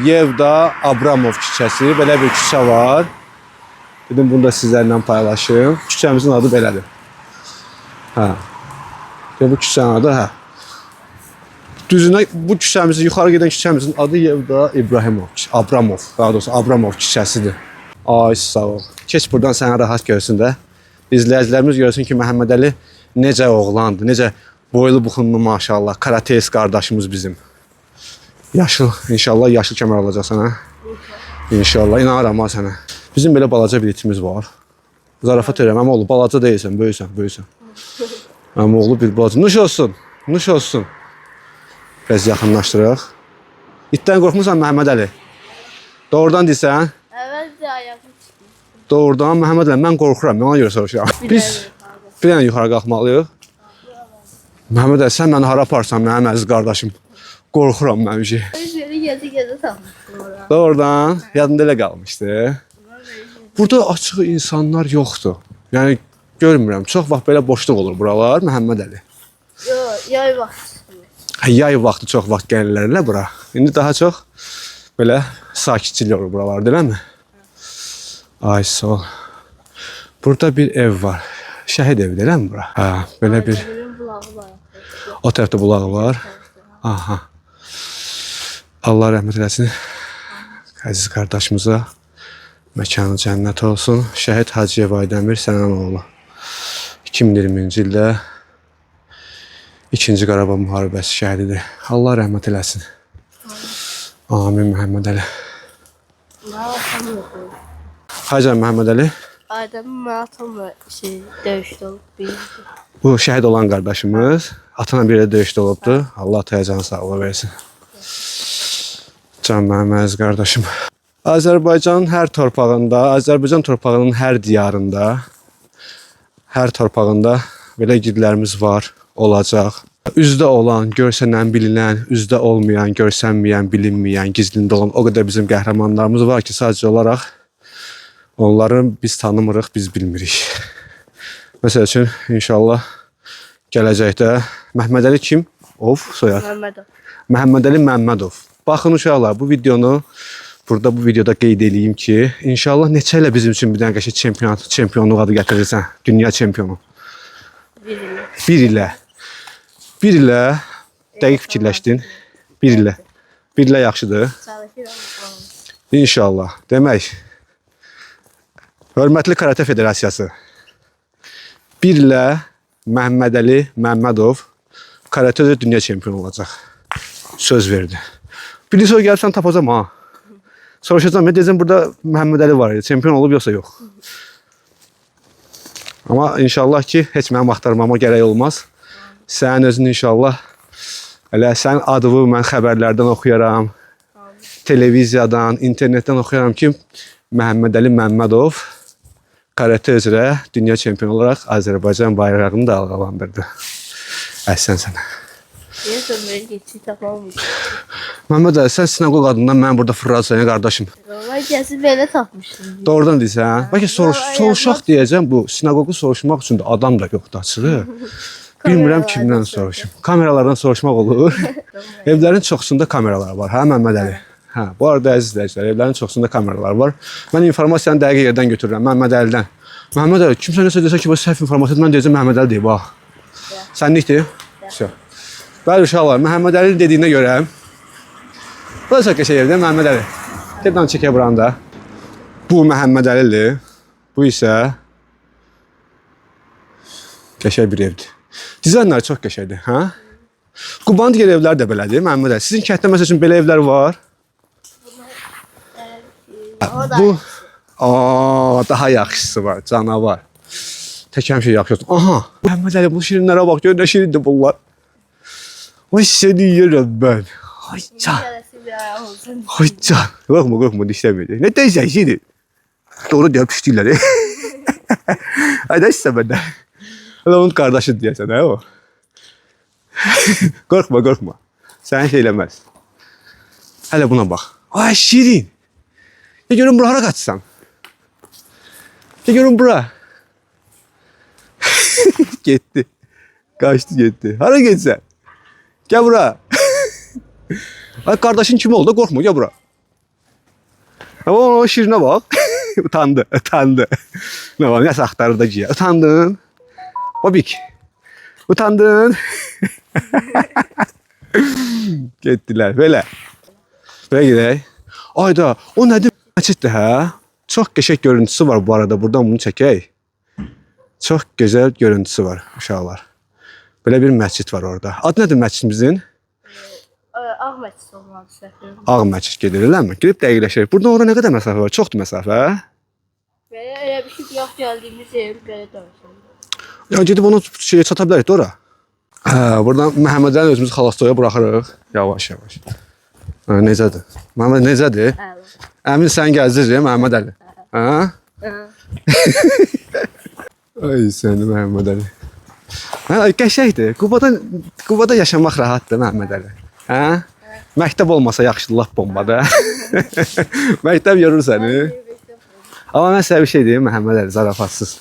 Yevda Abramov küçəsi, belə bir küçə var. Dedim bunu da sizlərlə paylaşım. Küçəmizin adı belədir. Hə. Bu küçənin adı hə. Düzünə bu küçəmizin, yuxarı gedən küçəmizin adı Yevda Abramov, daha doğrusu Abramov küçəsidir. Ay sağ ol. Keç buradan sənə rahat görsün də. İzləyicilərimiz görsün ki, Məhəmməd Əli necə oğlandı, necə boylu buxunlu maşallah, karateist qardaşımız bizim. Yaşıl, inşallah yaşıl kəmər alacaq sənə. İnşallah, inanıram ha sənə. Bizim belə balaca bir itimiz var. Zarafat edirəm, amma oğlu balaca deyilsən, böyüksən. Amma oğlu bir balaca. Nuş olsun, nuş olsun. Biraz yaxınlaşdıraq. İtdən qorxmursan Məhəmməd Əli? Doğrudan deyirsən? Evet de ayakta çıktı. Doğrudan Məhəmməd Əli, mən qorxuram, mən ona görə soruşuram. Biz bir dənə yuxarı qalxmalıyıq. Məhəmməd Əli, sən məni hara aparsan mənim əziz qardaşım? Qorxuram mən bir şey. Şöyle gezi takmıştım orada. Doğrudan yadında elə qalmışdı. Burada açıq insanlar yoxdur. Yəni görmürəm. Çox vaxt belə boşluq olur buralar, Məhəmməd Əli. Yok, yay vakti. Yay vaxtı çox vaxt gəlirlər bura. İndi daha çox belə sakitçilik olur buralarda, eləmi? Ay sağ ol. Burada bir ev var. Şəhid evidir, eləmi bura? Hə, belə bir Benim bulağı var. o tərəfdə bulağı var. Aha. Allah rəhmət eləsin. Əziz qardaşımıza məkanı cənnət olsun. Şəhid Hacıyev Aydəmir Sənənoğlu. 2020-ci ildə 2-ci Qarabağ müharibəsi şəhididir. Allah rəhmət eləsin. Amin Məhəmməd Əli. Hacı Məhəmməd Əli. Adem'in atamla dövüşte olup bir. Bu şəhid olan qardaşımız. Atana bir də döyüşdə olubdu. Allah təyyəcanı sağlığı versin. Can mənim əziz qardaşım. Azərbaycanın hər torpağında, Azərbaycan torpağının hər diyarında, hər torpağında belə igidlərimiz var, olacaq. Üzdə olan, görsənən, bilinən, üzdə olmayan, görsənməyən, bilinməyən, gizlində olan o qədər bizim qəhrəmanlarımız var ki, sadəcə olaraq onları biz tanımırıq, biz bilmirik. Məsəl üçün, inşallah gələcəkdə Məhəmməd Əli kim? Soyad. Mehmet'im. Məhəmməd Əli Məmmədov. Baxın uşaqlar, bu videoda qeyd edeyim ki, inşallah neçə ilə bizim üçün bir dənə qəşəng çempionluq adı gətirirsən, dünya çempionu. Bir ilə dəqiq fikirləşdin. Bir ilə yaxşıdır. İnşallah. Demək, hörmətli Karate Federasiyası, bir ilə Məhəmməd Əli Məmmədov karatedə dünya çempionu olacaq. Söz verdi. Birisi o gəlsən tapacam ha. Soruşacağım, ne diyeceğim burada Məhəmməd Əli var idi, çempion olub yoxsa yox. Amma inşallah ki, heç mənim axtarmama gərək olmaz. Sənin özün inşallah, elə sənin adını mən xəbərlərdən oxuyaram, televiziyadan, internetdən oxuyuram ki, Məhəmməd Əli Məmmədov karate üzrə dünya çempionu olaraq Azərbaycan bayrağını dalğalandırdı. Əhsən sənə. Deyəsən belə geçik tapmamış. Məhəmməd Əli, sən sinagog adından mən burada fırladın qardaşım. Vay gəlsin belə tapmışdım. Doğrudan deyirsən. Bəlkə soruşaq deyəcəm, bu sinagogu soruşmaq üçün də adam da yoxdur açığı. Bilmirəm kimdən soruşum. Kameralardan soruşmaq olur. Evlərin çoxsunda kameralar var, hə Məhəmməd Əli? Hə, bu arada əziz izləyicilər, evlərin çoxsunda kameralar var. Mən informasiyanı dəqiq yerdən götürürəm, Məhəmməd Əlidən. Məhəmməd Əli, kimsə nəsə desə ki, bu səhv informasiyadır, mən deyəcəm Məhəmməd Əli deyib, bax. Sənlikdir? Всё. Bəli uşaqlar, Məhəmməd Əli dediyinə görə bu da çox qəşəng evdir, Məhəmməd Əli. Geddən çəkə buranda. Bu Məhəmməd Əlidir. Bu isə qəşəng bir evdir. Dizaynları çox qəşəngdir, hə? Qubanın digər evləri də belədir, Məhəmməd Əli. Sizin kənddə məsəl üçün belə evlər var? Bu, daha yaxşısı var, canavar. Tək həmişə yaxşı olsun. Aha, Məhəmməd Əli, bu şirinlərə bax, gör nə şirindir bunlar. Ay səni yerəm mən. Ay can. Gəlsin bir ayağı olsun. Ay can. Qorxma, dişləməyəcək. Nə deyəcək, şeydir? Doğru deyəm, pişdiklər. Ay da istə məndən. Hələ onun qardaşı deyəsən, hə o? Qorxma. Səni şey eləməz. Hələ buna bax. Ay şirin. Ya görün bura hara qaçsan? Ya görün bura. Getdi. Qaçdı getdi. Hara getsən? Gəl bura. Ay qardaşın kim oldu? Qorxma, gəl bura. O şirinə bax. Utandı. Nə var? Nəsə axtarır da giyə. Utandın. Bobik. Utandın. Getdilər. Belə gedək. Ayda, o nədir? Məsciddir, hə? Çox qəşəng görüntüsü var bu arada. Buradan bunu çəkək. Çox gözəl görüntüsü var uşaqlar. Belə bir məscid var orada. Adı nədir məscidimizin? Ağ məscid olmalı səhv. Ağ məscid gedirlərmi? Girib dəqiqləşək. Buradan orada nə qədər məsafə var? Çoxdur məsafə. Belə elə bir şey yox gəldiyimiz yer belə danışalım. Ya gedib onu şeyə çata bilərik də ora. Buradan Məhəmməd Əli özümüzü xalastoya buraxırıq. Yavaş. Necədir? Məhəmməd necədir? Əmin sən gəzdirir Məhəmməd Əli. Hə? Ay səni Məhəmməd Əli. Hə, qəşəngdir. Qubada yaşamaq rahatdır Məhəmməd Əli. Hə? Məktəb olmasa yaxşıdır, lap bombadır. Məktəb yorur səni. Amma mən sənə bir şey deyim Məhəmməd Əli, zarafatsız.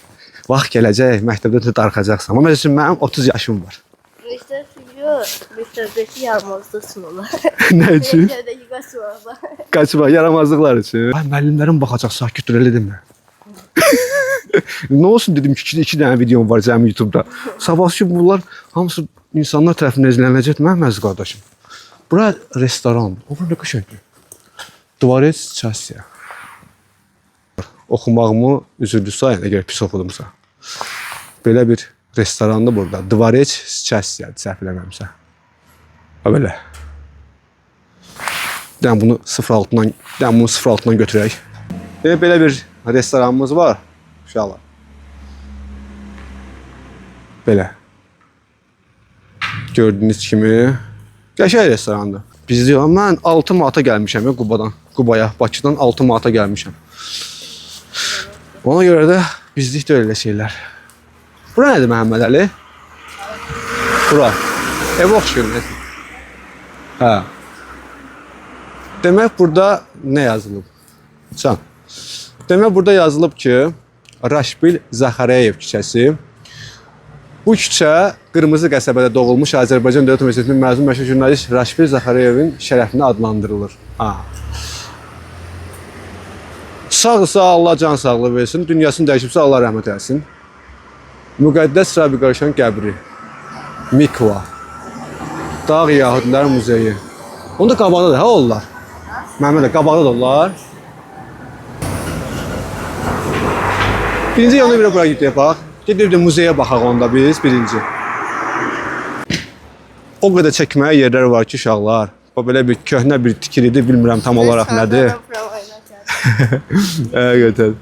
Vaxt gələcək, məktəbdə darıxacaqsan. Amma məsəl üçün mənim 30 yaşım var. Məktəbdəki yaramazlıqsın olar. Nə üçün? Məktəbdəki qaçmalar. Qaçma, yaramazlıqlar üçün. Ay, müəllimlərim baxacaq, sakit dur, elə demə. Nə olsun dedim ki, 2 dənə videom var cəmi YouTube'da. Sabahsı ki, bunlar hamısı insanlar tərəfindən izlənəcək. Mənim əziz qardaşım. Bura restoran. O, bura nə qəşəngdir. Dvorets Chassia. Oxumağımı üzüldü sayın, əgər pis oxudumsa. Belə bir restorandı burada. Dvorets Chassia, səhv eləməmsə. Belə. Dən bunu 06-dan götürək. Belə bir restoranımız var. Uşaqlar. Belə. Gördüyünüz kimi qəşəng restorandır. Biz deyək, mən 6 manata gəlmişəm ya Qubaya, Bakıdan 6 manata gəlmişəm. Ona görə də bizlik də elə şeylər. Bura nədir Məhəmməd Əli? Bura. Ev oxşuyur. Hə. Demək burada nə yazılıb? Can. Demək burada yazılıb ki, Raşbil Zaxarayev küçəsi. Bu küçə Qırmızı qəsəbədə doğulmuş Azərbaycan Dövlət Universitetinin məzun məşhur jurnalist Raşbil Zaxarayevin şərəfinə adlandırılır. Sağsa Allah can sağlığı versin, dünyasını dəyişibsə Allah rəhmət eləsin. Müqəddəs Rabi Qarşan qəbri. Mikva. Dağ Yahudilərin muzeyi. Onda qabaqda da, hə onlar? Məhəmməd, qabaqda da onlar. Birinci yanına bir bura gidək, bax. Gedib də muzeyə baxaq onda biz, birinci. O qədər çəkməyə yerlər var ki, uşaqlar. Belə bir köhnə bir tikilidir, bilmirəm tam olaraq nədir. Həqiqətən.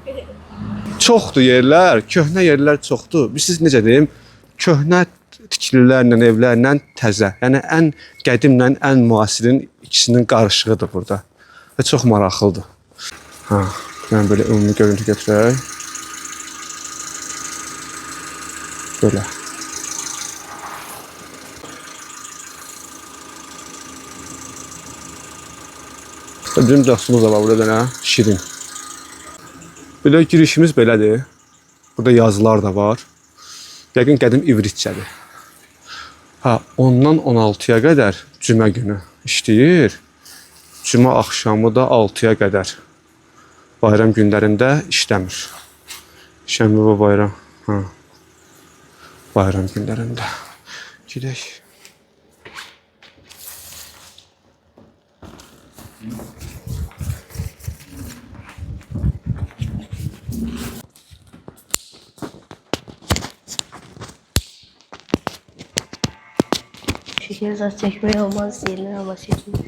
Çoxdur yerlər, köhnə yerlər çoxdur. Siz necə deyim, köhnə tikililərlə, evlərlə təzə. Yəni ən qədimlə ən müasirin ikisinin qarışığıdır burada. və çox maraqlıdır. Ha, mən belə ümumi görüntü götürək. Böyle. Bizim dostumuz da var burada ne? Şirin. Böyle girişimiz belədir. Burada yazılar da var. Yəqin qədim ivritçədir. Ha, ondan 16-ya qədər cümə günü işləyir. Cümə axşamı da 6-ya qədər. Bayram günlərində işləmir. Şənbə və bayram. Ha. Bayram günlərində. Gedək. Şeker zat çekmək olmaz deyirlər, amma çəkmir.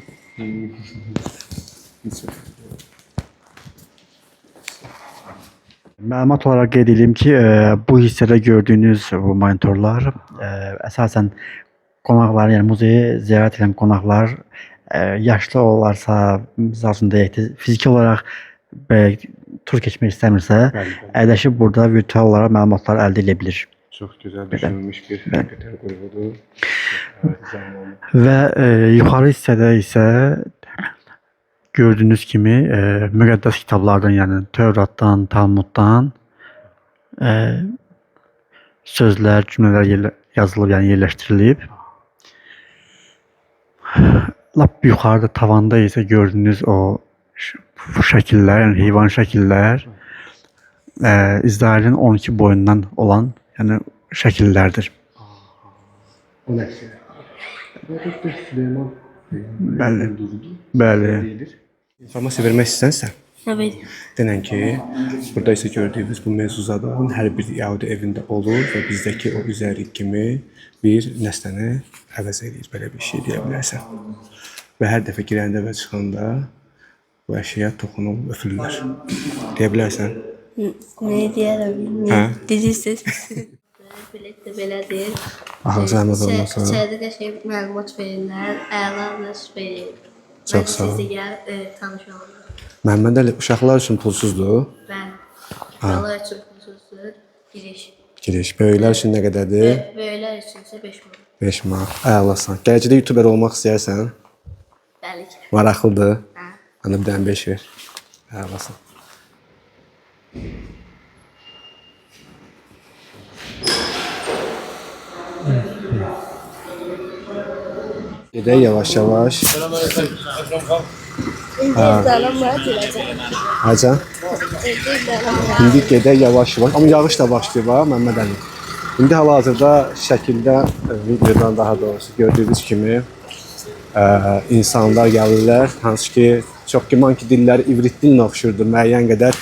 Məlumat olaraq qeyd edeyim ki, bu hissədə gördüyünüz bu monitorlar əsasən qonaqlar, yəni muzeyi ziyarət edən qonaqlar yaşlı olarsa, misal üçün deyək ki, fiziki olaraq tur keçmək istəmirsə, əyləşib burada virtual olaraq məlumatlar əldə edə bilir. Çox gözəl düşünülmüş bir həqiqətən qurğudur. Və yuxarı hissədə isə gördüyünüz kimi müqəddəs kitablardan, yəni Tövratdan, Talmuddan sözlər, cümlələr yazılıb, yəni yerləşdirilib. Lap yuxarıda tavanda isə gördüyünüz o şəkillər, yəni heyvan şəkillər İsrailin 12 boyundan olan, yəni şəkillərdir. O nə? Süleyman Bəli. Bəli. İnformasiya vermək istəyirsən? Evet. Denən ki, burada isə gördüyünüz bu mövzuzadan hər bir yəhudi evində olur və bizdəki o üzərik kimi bir nəsnəni əvəz edir. Belə bir şey deyə bilərsən. Və hər dəfə girəndə və çıxanda bu əşyaya toxunub öpürlər. Deyə bilərsən? Ne deyərəm, Hə? Dedirsiniz. Bilet də belədir. Aha, zəhmət olmasa. İçəridə qəşəng məlumat verirlər, əla nəşr verir. Çox sağ ol. Siz də gəl tanış olun. Məhəmməd Əli, uşaqlar üçün pulsuzdur. Bəli. Uşaqlar üçün pulsuzdur. Giriş. Böyüklər üçün nə qədərdir? Böyüklər üçün isə 5 manat. 5 manat. Əlasan. Gələcəkdə YouTuber olmaq istəyirsən? Bəli ki. Maraqlıdır. Hə. Ana bir dənə 5 ver. Əlasan. Gedək yavaş-yavaş. İndirdənəm var, gələcək. Hacan. İndi gedək yavaş-yavaş. Amma yağış da başlayıb ha, Məmməd Əli. İndi hal-hazırda şəkildə, videodan daha doğrusu gördüyünüz kimi insanlar gəlirlər. Hansı ki, çox güman ki, dilləri ivrit dilinə oxşurdur müəyyən qədər.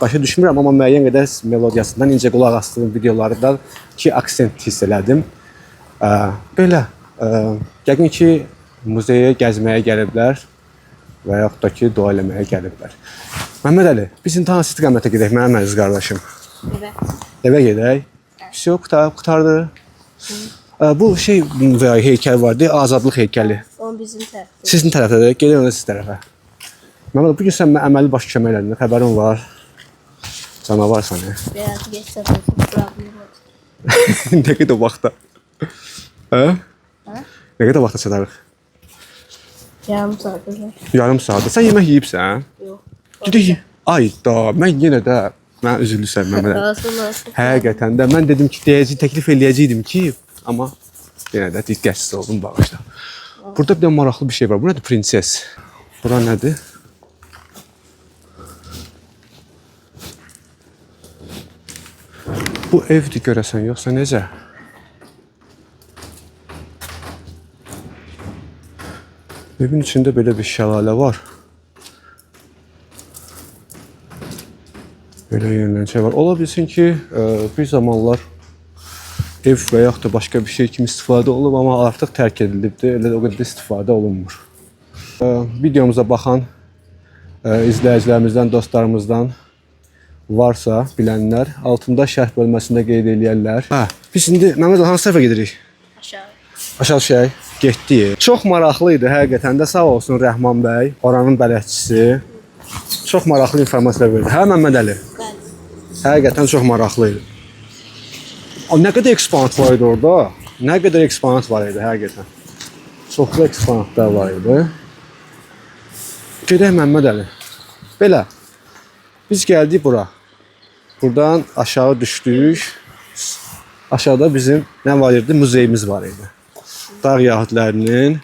Başa düşmürəm, amma müəyyən qədər melodiyasından incə qulaq asdığım videolardan ki, aksent hiss elədim. Belə, yəqin ki, muzeyə gəzməyə gəliblər və yaxud da ki, dua eləməyə gəliblər. Məmməd Əli, biz indi hansı istiqamətə gedək, mənim əziz qardaşım? Evə gedək. Все, qutardı. Bu heykəl vardı, Azadlıq heykəli. O bizim tərəfdə. Sizin tərəfdədir, gedək ona siz tərəfə. Məmməd, bugün sən əməli baş kömək elədin, xəbərin var. Canavar səni. Biraz geçsə də problem oldu. Nə qədər vaxta? Hə? Nə qədər vaxta çatarıq? Yarım saatdır. Yarım saatda. Sən yemək yeyibsən? Yox. Gedək. Ay da, mən yenə də mən üzürlüsən Məmməd Əli. Olsun. Həqiqətən də mən dedim ki, təklif eləyəcəydim ki, amma yenə də diqqətsiz oldum bağışla. Burada bir də maraqlı bir şey var. Bu nədir? Prinses. Bura nədir? Bu evdir görəsən, yoxsa necə? Evin içində belə bir şəlalə var. Belə yönlənçə var. Ola bilsin ki, bir zamanlar ev və yaxud da başqa bir şey kimi istifadə olunub, amma artıq tərk edilibdir. Elə də o qədər istifadə olunmur. Videomuza baxan izləyicilərimizdən, dostlarımızdan varsa bilənlər altında şərh bölməsində qeyd eləyərlər. Biz indi Məmməd hansı tərəfə gedirik? Aşağı. Aşağı düşək. getdi. Çox maraqlı idi həqiqətən də, sağ olsun Rəhman bəy, oranın bələdçisi. Çox maraqlı informasiya verdi. Hə Məmmədəli? Bəli. Həqiqətən çox maraqlı idi. O nə qədər eksponat var idi orada? Nə qədər eksponat var idi həqiqətən? Çoxlu eksponatlar var idi. Gedək Məmmədəli. Belə. Biz gəldik bura. Buradan aşağı düşdük. Aşağıda bizim nə var idi? Muzeyimiz var idi. Dağ yəhudlərinin,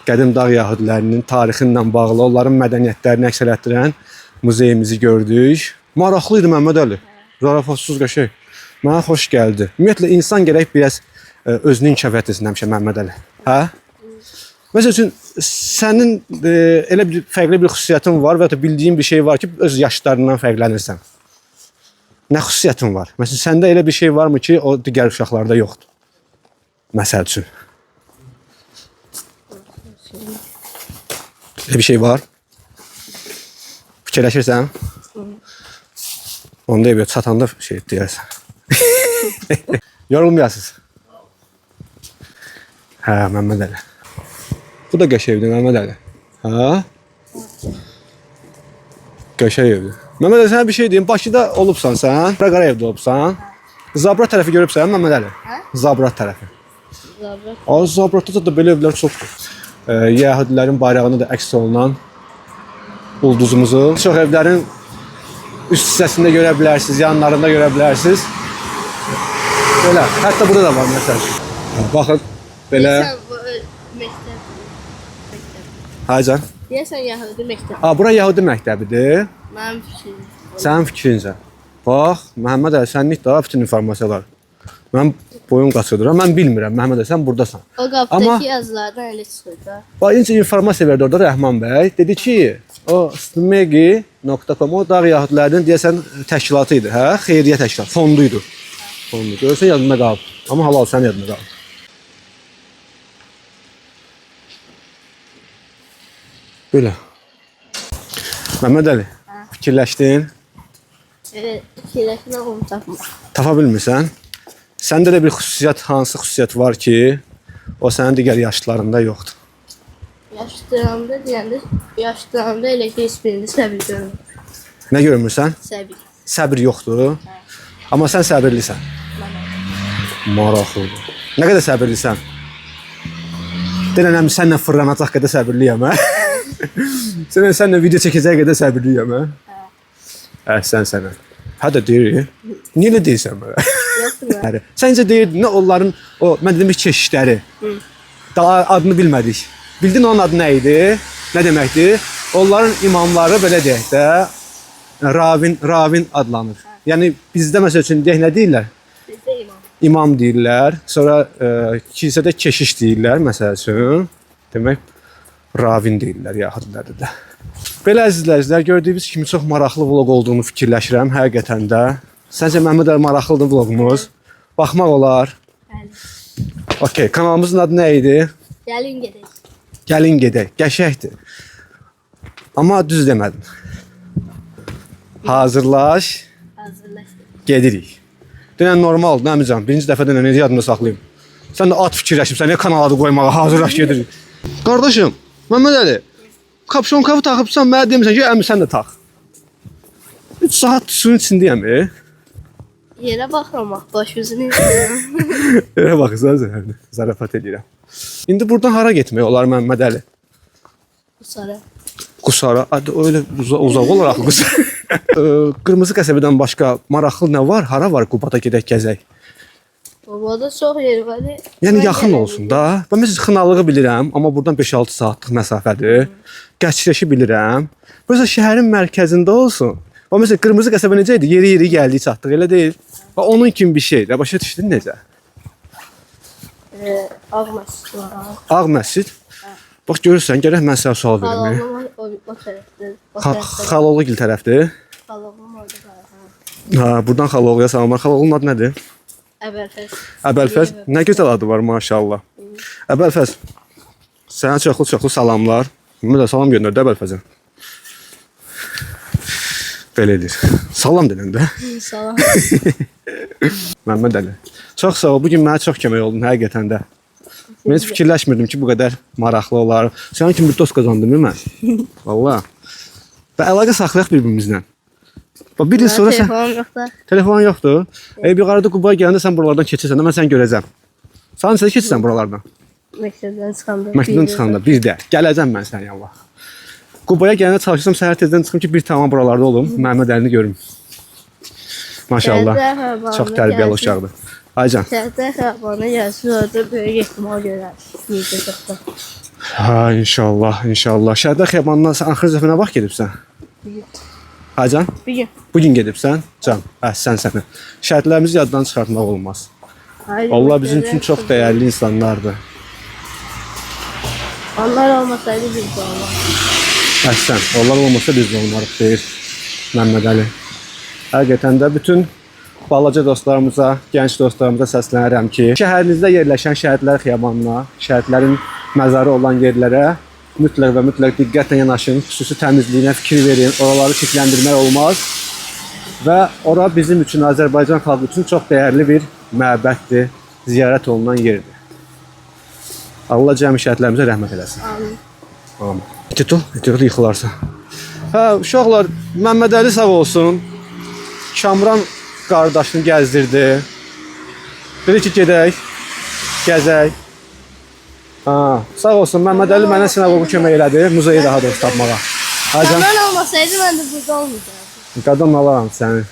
qədim dağ yəhudlərinin tarixi ilə bağlı, onların mədəniyyətlərini əks etdirən muzeyimizi gördük. Maraqlı idi Məmmədəli. Zarafatsız qəşəng. Mənə xoş gəldi. Ümumiyyətlə insan gərək biraz özünü inkişaf etsin həmişə Məmmədəli. Hə? Məsəl üçün sənin elə bir fərqli bir xüsusiyyətin var və ya bildiyin bir şey var ki, öz yaşlarından fərqlənirsən. Nə xüsusiyyətin var? Məsələn, səndə elə bir şey varmı ki, o digər uşaqlarda yoxdur? Məsəl üçün. Elə bir şey var? Fikirləşirsən? Onda bir çatanda şey deyərsən. Yorulmayasınız. Hə, Məmmədəli. Bu da qəşəng evdir Məmmədəli. Hə? Qəşəng evdir. Məmmədəli, sənə bir şey deyim. Bakıda olubsan sən, Qaraevdə olubsan. Zabrat tərəfi görübsən Məmmədəli? Hə? Zabrat tərəfi. Zabrat. Az Zabratda da belə evlər çoxdur. Yəhudilərin bayrağını da əks olunan ulduzumuzu. Çox evlərin üst hissəsində görə bilərsiniz, yanlarında görə bilərsiniz. Belə, hətta burada da var məsələn. Baxın, belə. Deyəsən bu məktəb. Haycan. Deyəsən Yəhudi məktəb. Bura Yəhudi məktəbidir. Mənim fikrim. Sənin fikrincə. Bax, Məhəmməd əli, sənlik daha bütün informasiyalar. Mən boyun qaçırdıram, mən bilmirəm. Məhəmməd əli, sən buradasan. O qapdakı yazılardan elə çıxır da. Bax, incə informasiya verdi orada Rəhman bəy. Dedi ki, o stmegi.com o dağ yəhudlərinin deyəsən təşkilatı idi, hə? Xeyriyyə təşkilatı, fonduydu. Fondu. Görürsən yadında qalıb. Amma halal sən yadında qalıb. Belə. Məhəmməd əli, fikirləşdin? Fikirləşmə onu tapmaq. Tapa bilmirsən? Səndə də bir xüsusiyyət, hansı xüsusiyyət var ki, o sənin digər yaşlılarında yoxdur? Yaşlılarımda deyəndə, yaşlılarımda elə ki, heç birində səbir görmür. Nə görmürsən? Səbir. Səbir yoxdur. Amma sən səbirlisən. Maraqlıdır. Nə qədər səbirlisən? Denənəm, sənlə fırlanacaq qədər səbirliyəm, hə? Sənlə video çəkəcək qədər səbirliyəm, hə? Əhsən sənə. Hə də deyir. Niyə elə deyirsən mənə? Yoxdur mən. Səncə deyirdin, nə onların o, mən dedim, keşişləri. Daha adını bilmədik. Bildin onun adı nə idi? Nə deməkdir? Onların imamları belə deyək də, ravin adlanır. Yəni bizdə məsəl üçün deyək nə deyirlər? Bizdə imam. İmam deyirlər. Sonra kilsədə keşiş deyirlər məsəl üçün. Demək ravin deyirlər yahudilərdə də. Belə əzizlər, gördüyünüz kimi çox maraqlı vloq olduğunu fikirləşirəm həqiqətən də. Səncə Məhəmməd əli maraqlıdır vloqumuz? Baxmaq olar. Bəli. Okay, kanalımızın adı nə idi? Gəlin gedək. Gəlin gedək. Qəşəngdir. Amma düz demədim. Hazırlaş, Hazırlaşdıq. gedirik. Denən normaldır, nəmicəm. Birinci dəfə denən necə yadımda saxlayım. Sən də at fikirləşibsən, niyə kanal adı qoymağa hazırlaş gedirik. Qardaşım, Məhəmməd əli, kapşonkavı taxıbsan, mənə demirsən ki, əmi sən də tax. 3 saat suyun içindəyəm, Yerə baxmamaq, baş yüzünü izləyirəm. Elə baxırsan, zarafat edirəm. İndi buradan hara getmək olar Məhəmməd əli? Sonra. Qusara, öyle uzaq olaraq Qusara. Qırmızı qəsəbədən başqa maraqlı nə var? Hara var Qubada gedək gəzək? Babada çox yer var. Yəni yaxın olsun da. Mən məsələn Xınalığı bilirəm, amma buradan 5-6 saatlıq məsafədir. Qəçrəşi bilirəm. Məsələn şəhərin mərkəzində olsun. O məsələn qırmızı qəsəbə necə idi? Yeri gəldik, çatdıq, elə deyil. Onun kimi bir şey. Başa düşdün necə? Ağ məscid var. Ağ məscid. Bax görürsən, gərək mən sənə sual verim. Xaloğlu o tərəfdir. Xaloğlu tərəfdir. Xaloğlu orada. Ha, buradan Xaloğluya salamlar. Xaloğlunun adı nədir? Əbəlfəz. Əbəlfəz. Nə gözəl adı var maşallah. Əbəlfəz. Sənə çoxlu salamlar. Mən də salam göndərdi Əbəlfəzə. Belədir. Salam denən də. Salam. Məhəmməd əli. Çox sağ ol. Bu gün mənə çox kömək oldun həqiqətən də. Mən heç fikirləşmirdim ki, bu qədər maraqlı olar. Sənin kimi bir dost qazandım mən. Valla. Və əlaqə saxlayaq bir-birimizlə. Bax bir il sonra sən Telefonum yoxdur. telefon yoxdur. Bir qarada Qubaya gələndə sən buralardan keçirsən, mən səni görəcəm. Sən necə keçirsən buralardan? Məktəbdən çıxanda. Məktəbdən çıxanda bir də gələcəm mən sənin yanına. Qubaya gələndə çalışsam səhər tezdən çıxım ki, bir tamam buralarda olum, Məhəmməd Əlini görüm. Maşallah. Çox tərbiyəli uşaqdır. Aycan. Şəhərdə xəbana gəlsin, orada böyük ehtimal görər. Ha, inşallah, inşallah. Şəhərdə Xiyabandan sən axır dəfə nə vaxt gedibsən? Aycan? Bir gün. Bu gün gedibsən? Can, əhsən sənə. Şəhidlərimizi yaddan çıxartmaq olmaz. Allah bizim üçün çox dəyərli insanlardır. Onlar olmasaydı biz de olmaz. Əhsən, onlar olmasa biz də onlarıq deyir Məhəmməd Əli. Həqiqətən də bütün balaca dostlarımıza, gənc dostlarımıza səslənirəm ki, şəhərinizdə yerləşən şəhidlər xiyabanına, şəhidlərin məzarı olan yerlərə mütləq və mütləq diqqətlə yanaşın, xüsusi təmizliyinə fikir verin, oraları çirkləndirmək olmaz. Və ora bizim üçün, Azərbaycan xalqı üçün çox dəyərli bir məbəddir, ziyarət olunan yerdir. Allah cəmi şəhidlərimizə rəhmət eləsin. Amin. Amin. İtitul yıxılarsa. Hə, uşaqlar, Məhəmməd Əli sağ olsun. Kamran qardaşını gəzdirdi. Dedi ki, gedək, gəzək. Ha, sağ olsun, Məhəmməd Əli mənə sinagogu kömək elədi, muzeyi daha doğrusu tapmağa. Aycan, Ondan olmasaydı mən də burada olmayacaqdım. qadın alaram səni.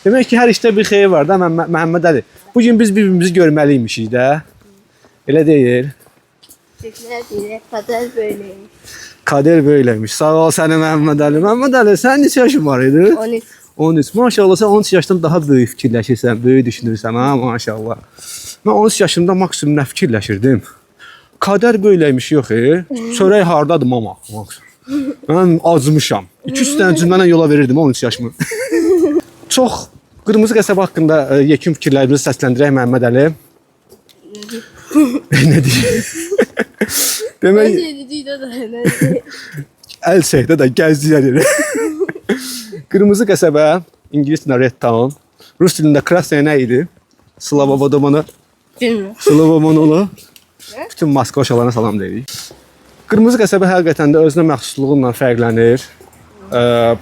Demək ki, hər işdə bir xeyir var da Məhəmməd Əli. Bugün biz bir-birimizi görməliymişik də. Elə deyil. Şükürlər deyək, qədər böyləymiş. Kader böyləymiş. Sağ ol səni Məhəmməd Əli. Məhəmməd Əli, sənin neçə yaşın var idi? 13. 13. Maşallah sən 13 yaşdan daha böyük fikirləşirsən, böyük düşünürsən ha, maşallah. Mən 13 yaşımda maksimum nə fikirləşirdim? Kader böyləymiş yox, çörək hardadır mama? Mən acımışam. 200 dənə cümlənə yola verirdim 13 yaşımı. Çox Qırmızı qəsəbə haqqında yekun fikirlərimizi səsləndirək Məhəmməd Əli. Nə deyir? Demək, əl çəkdə də gəzdiyər yeri. Qırmızı qəsəbə, İngilis dilində Red Town, Rus dilində Krasnaya nə idi? Slava Vodomana, Bilmirəm. Slava Manolo. Bütün Moskva uşaqlarına salam deyirik. Qırmızı qəsəbə həqiqətən də özünə məxsusluğunla fərqlənir.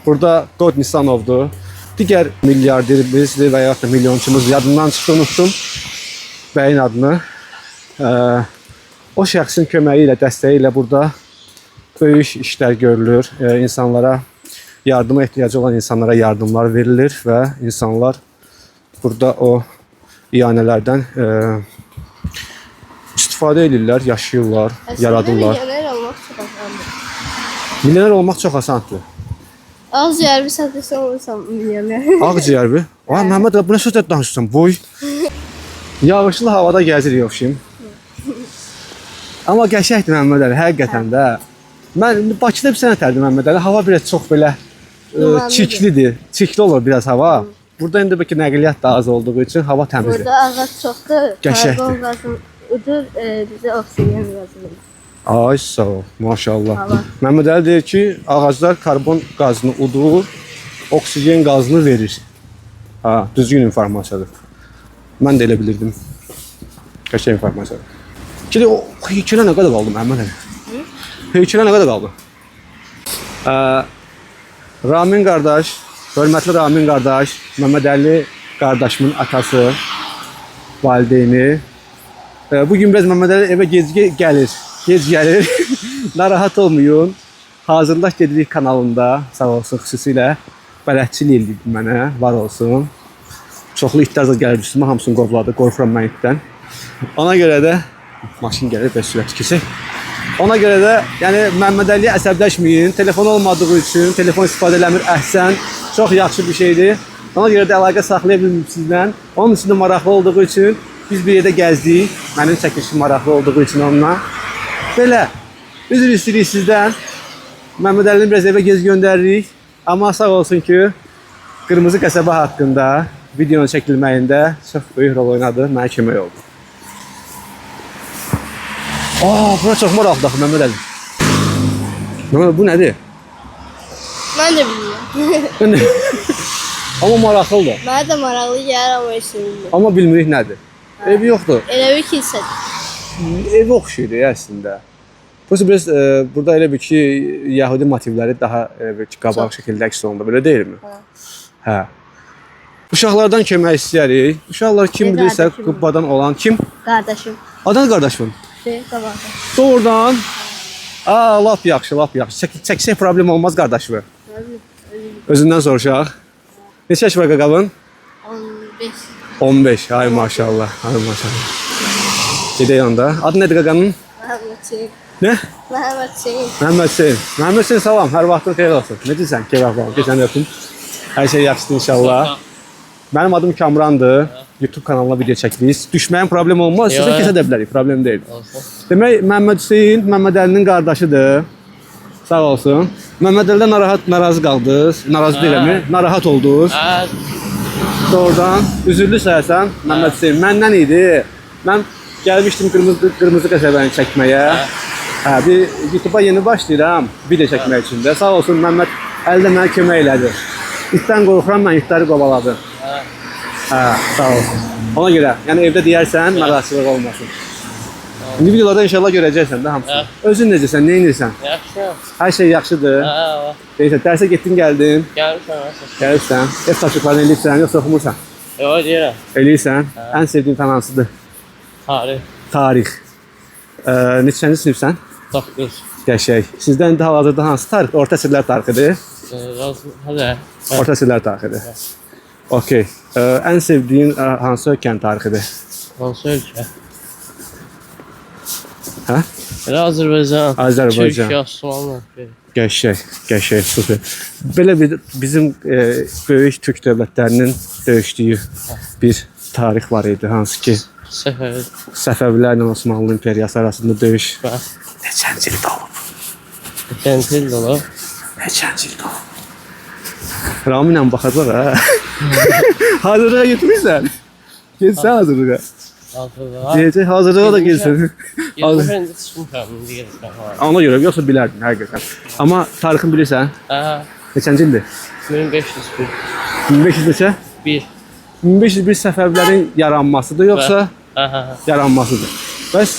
Burada Qod Nisanovdur. Digər milyarderimizdir və ya da milyonçumuz yadımdan çıxdı, unuttum bəyin adını. O şəxsin köməyi ilə, dəstəyi ilə burada böyük işlər görülür. İnsanlara, yardıma ehtiyacı olan insanlara yardımlar verilir və insanlar burada o iyanələrdən istifadə edirlər, yaşayırlar, yaradırlar. Milyoner olmaq çox asandır. Milyoner olmaq çox asandır. Ağciyər bir satırsan olursan milyoner. Ağciyər. Ay Məhəmməd, bu nə söz danışırsan? Boy. Yağışlı havada gəzirik yoxşum. Amma qəşəngdir Məhəmməd Əli, həqiqətən də. Mən Bakıda bir sənə tərdim Məhəmməd Əli. Hava biraz çox belə çirklidir. Çirkli olur biraz hava. Burada indi bəlkə nəqliyyat da az olduğu üçün hava təmizdir. Burada ağac çoxdur. Qəşəngdir. Karbon qazını udur, bizə oksigen qazını. Ay sağ ol, maşallah. Allah. Məhəmməd Əli deyir ki, ağaclar karbon qazını udur, oksigen qazını verir. Ha, düzgün informasiyadır. Mən də elə bilirdim. Qəşəng informasiyadır. Şimdi o heykelə nə qədər qaldı Məhəmməd Əli? Heykelə nə qədər qaldı? Ramin qardaş, hörmətli Ramin qardaş, Məhəmməd Əli qardaşımın atası, valideyni. Bugün biraz Məhəmməd Əli evə gec gəlir. Narahat olmayın. Hazırlıq Gedirik kanalında sağ olsun xüsusilə bələdçilik eləyib mənə, var olsun. Çoxlu itlər də gəlir üstümə, hamısını qovladı, qorxuram mən itdən. Ona görə də maşın gəlir, bəs sürət keçək. Ona görə də yəni Məhəmməd Əliyə əsəbləşməyin. Telefon olmadığı üçün, telefon istifadə eləmir, əhsən. Çox yaxşı bir şeydir. Ona görə də əlaqə saxlaya bilmirik sizdən. Onun üçün də maraqlı olduğu üçün biz bir yerdə gəzdik. Mənim çəkilişim maraqlı olduğu üçün onunla. Belə, üzr istəyirik sizdən. Məhəmməd Əlini biraz evə gez göndəririk. Amma sağ olsun ki, Qırmızı qəsəbə haqqında videonun çəkilməyində çox böyük rol oynadı, mənə kömək oldu. Buna çox maraqlıdır Məhəmməd Əli. Məhəmməd, bu nədir? Mən də bilmirəm. Amma maraqlıdır. Mənə də maraqlı gəlir, amma heç nə bilmirəm. Amma bilmirik nədir. Evi yoxdur. Elə bir kilsədir. ev oxşuydu əslində. Prosta biraz burada elə bir ki, Yahudi motivləri daha bir ki, qabaq şəkildə əks olundu, belə deyilmi? Hə. Uşaqlardan kömək istəyərik. Uşaqlar kim bilirsə, Qubbadan olan kim? Qardaşım. Adan qardaşım. Qabaqda. Doğrudan. Lap yaxşı, lap yaxşı. Çəksək problem olmaz qardaşım. Özündən soruşaq. Neçə yaş var qaqavın? 15. 15. Ay maşallah. Ay maşallah. Gedək yanda. Adı nədir qaqanın? Məhəmməd Hüseyin. Nə? Məhəmməd Hüseyin. Məhəmməd Hüseyin. Məhəmməd Hüseyin salam. Hər vaxtın xeyir olsun. Necəsən? Kebab var. Keçən öpüm. Hər şey yaxşıdır inşallah. Mənim adım Kamrandır. YouTube kanalına video çəkirik. Düşməyin problem olmaz. Sizə kəsə də bilərik. Problem deyil. Demək, Məhəmməd Hüseyin Məhəmməd Əlinin qardaşıdır. Sağ olsun. Məhəmməd Əlidən narazı qaldınız. Narazı deyilmi? Narahat oldunuz. Doğrudan üzürlü sayarsan Məhəmməd Hüseyin məndən idi. Mən gəlmişdim qırmızı qəsəbəni çəkməyə. Bir YouTube'a yeni başlayıram video çəkmək üçün də. Sağ olsun Məhəmməd Əli də mənə kömək elədi. İtdən qorxuram, mən itləri qovaladım. Sağ olsun. Ona görə, yəni evdə deyərsən, narahatçılıq olmasın. İndi videolarda inşallah görəcəksən də hamısını. Özün necəsən, nə edirsən? Yaxşı. Hər şey yaxşıdır. Deyirsən, dərsə getdin, gəldin. Gəlirsən. Ev tapşırıqlarını eləyirsən, yoxsa oxumursan? Yox, deyirəm. Eləyirsən. Ən sevdiyin fen hansıdır? Tarix. Tarix. Neçənci sinifsən? 9. Qəşəng. Sizdən indi hal-hazırda hansı tarix? Orta əsrlər tarixidir. Hələ. Orta əsrlər tarixidir. Okey. Ən sevdiyin hansı ölkənin tarixidir? Hansı ölkə? Hə? Elə Azərbaycan. Azərbaycan. Türkiyə, Osmanlı. Qəşəng, qəşəng, super. Belə bir bizim böyük türk dövlətlərinin döyüşdüyü bir tarix var idi, hansı ki Səfəvi. Səfəvilərlə Osmanlı imperiyası arasında döyüş. Neçənci Neçənci ildə olub? Neçənci ildə olub? Neçənci ildə olub? Rami ilə baxacaq ha. Hazırlığa getmirsən? Getsən hazırlığa. Hazırlığa. Deyəcək hazırlığa da gelsin. 20-ci çıxmışam, indi gəlirəm. Ona görə yoxsa bilərdin həqiqətən. Amma tarixini bilirsən? Neçənci ildir? 1501. 1500 neçə? 1. 1501 Səfəvilərin yaranmasıdır yoxsa yaranmasıdır. Bəs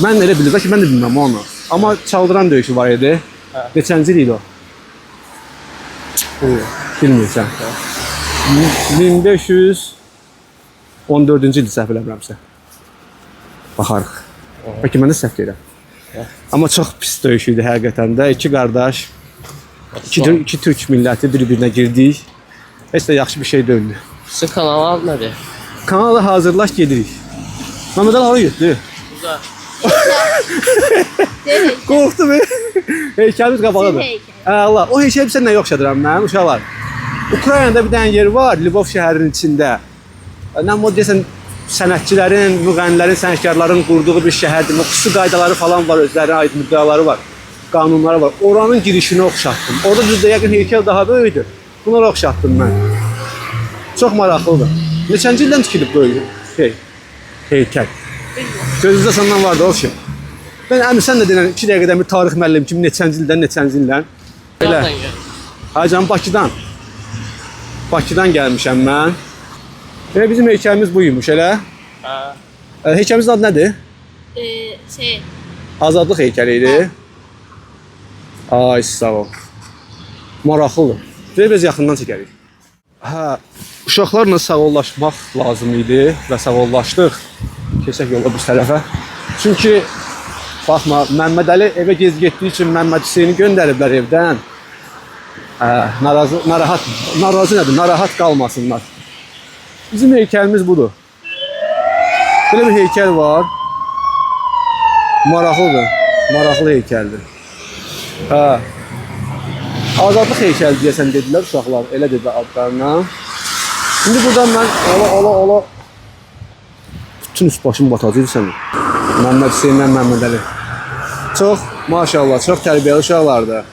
mən elə bilirəm ki, mən də bilmirəm onu. Amma Çaldıran döyüşü var idi. Neçənci il idi o? Bilmirsən. 1514-cü ildir səhv eləmirəmsə. Baxarıq. Bəlkə mən də səhv deyirəm. Amma çox pis döyüş idi həqiqətən də. İki qardaş, iki türk milləti bir-birinə girdik. Heç də yaxşı bir şey deyildi. Sizin kanal adı nədir? Kanala hazırlaş gedirik. Məhəmməd Ali hara getdi? Burada. Qorxdu be. Heykəlimiz qabağıdır. Allah, o heykəli sənlə yoxşadıram mən, uşaqlar. Ukraynada bir dənə yer var, Lvov şəhərinin içində. Nə o deyəsən, sənətçilərin, müğənnilərin, sənətkarların qurduğu bir şəhərdir. Xüsusi qaydaları falan var, özlərine aid müddəaları var, qanunları var. Oranın girişini oxşatdım. Orada düzdə yəqin heykəl daha böyükdür. Bunları oxşatdım mən. Çox maraqlıdır. Neçənci ildən tikilib böyle heykəl? Gözünüzdə səndən vardı o şey. Ben əmin sən də deyən 2 dəqiqədən bir tarix müəllim kimi neçənci ildən. Elə. Hacam Bakıdan. Bakıdan gəlmişəm mən. Elə bizim heykəlimiz buymuş elə. Heykəlimizin adı nədir? Azadlıq heykəli idi. Ay sağ ol. Maraqlıdır. Biraz yaxından çəkərik. Uşaqlarla sağollaşmaq lazım idi və sağollaşdıq. Keçək yola bir tərəfə. Çünki baxma, Məhəmməd Əli evə gec getdiyi üçün Məhəmməd Hüseyni göndəriblər evdən. Narazı nədir? Narahat qalmasınlar. Bizim heykəlimiz budur. Belə bir heykəl var. Maraqlıdır. Maraqlı heykəldir. Azadlıq heykəli deyəsən dedilər uşaqlar. Elə dedi adlarına. Şimdi buradan mən ala bütün üst başım batacaq səni. Məhəmməd Hüseynlə Məhəmməd Əli. Çox maşallah, çox tərbiyəli uşaqlardır.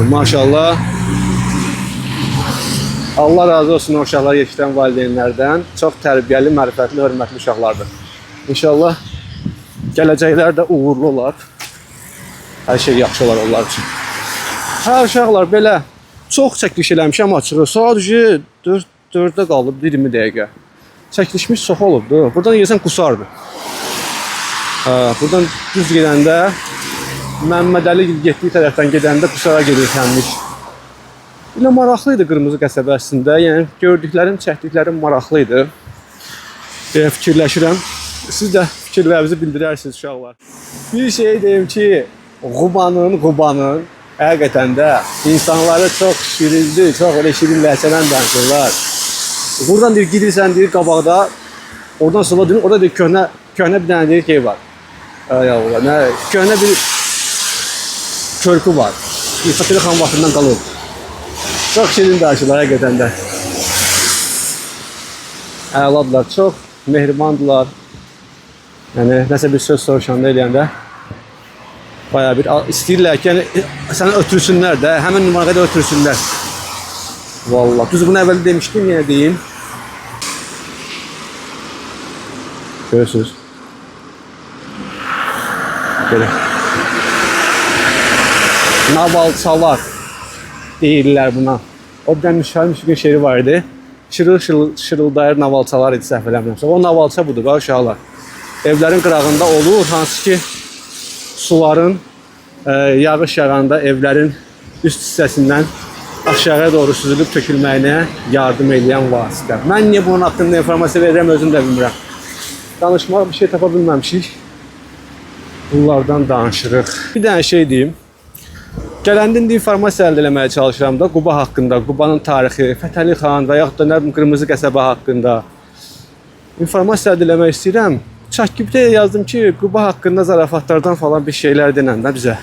Maşallah. Allah razı olsun o uşaqlar yetişdirən valideynlərdən. Çox tərbiyəli, mərifətli, hörmətli uşaqlardır. İnşallah gələcəklər də uğurlu olar. Hər şey yaxşı olar onlar üçün. Hə uşaqlar belə çox çəkiliş eləmişəm açığı. Sadəcə 4-də qalıb 20 dəqiqə. Çəkilişimiz çox olubdu. Buradan yeyəsən qusardı. Buradan düz gedəndə Məmməd Əli getdiyi tərəfdən gedəndə Quşağa gedirkənmiş. Elə maraqlı idi Qırmızı qəsəbəsində. Yəni gördüklərim, çəkdiklərim maraqlı idi. Deyə fikirləşirəm. Siz də fikirlərinizi bildirərsiniz uşaqlar. Bir şey deyim ki, Qubanın həqiqətən də insanları çox şirindir, çox elə şirin ləhcədən danışırlar. Buradan deyir, gidirsən deyir qabaqda, oradan sola dönür, orada deyir köhnə bir dənə deyir ki var. Ay Allah, nə köhnə bir körpü var. Fatih xan vaxtından qalıb. Çox şirin danışırlar həqiqətən də. Əladılar, çox mehribandılar. Yəni nəsə bir söz soruşanda eləyəndə bayağı bir istəyirlər ki, yəni səni ötürsünlər də, həmin numarada ötürsünlər. Vallahi, düz bunu əvvəl demişdim, yenə deyim. Görürsünüz. Belə. Navalçalar deyirlər buna. O bir dənə Müşfiqin şeiri var idi. Şırıldayır navalçalar idi səhv eləmirəmsə. O navalça budur, bax uşaqlar. Evlərin qırağında olur, hansı ki suların yağış yağanda evlərin üst hissəsindən aşağıya doğru süzülüb tökülməyinə yardım edən vasitə. Mən niyə bunun haqqında informasiya verirəm, özüm də bilmirəm. Danışmaq bir şey tapa bilməmişik. Bunlardan danışırıq. Bir dənə şey deyim. Gələndə indi informasiya əldə eləməyə çalışıram da Quba haqqında, Qubanın tarixi, Fətəli xan və yaxud da nə bilim Qırmızı qəsəbə haqqında informasiya əldə eləmək istəyirəm. ChatGPT-yə yazdım ki, Quba haqqında zarafatlardan falan bir şeylər denən də bizə.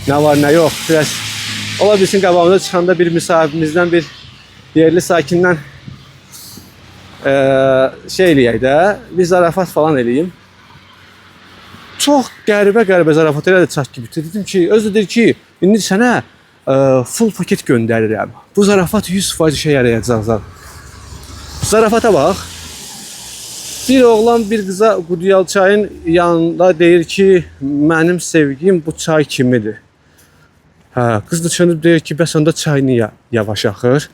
Nə var, nə yox. Biraz ola bilsin qabağımıza çıxanda bir müsahibimizdən, bir yerli sakindən şey eləyək də, bir zarafat falan eləyim. Çox qəribə zarafat elədi ChatGPT. Dedim ki, özü deyir ki, indi sənə full paket göndərirəm. Bu zarafat 100% işə yarayacaq. Zarafata bax. Bir oğlan bir qıza Qudiyal çayın yanında deyir ki, mənim sevgim bu çay kimidir. Qız da çönüb deyir ki, bəs onda çay niyə yavaş axır?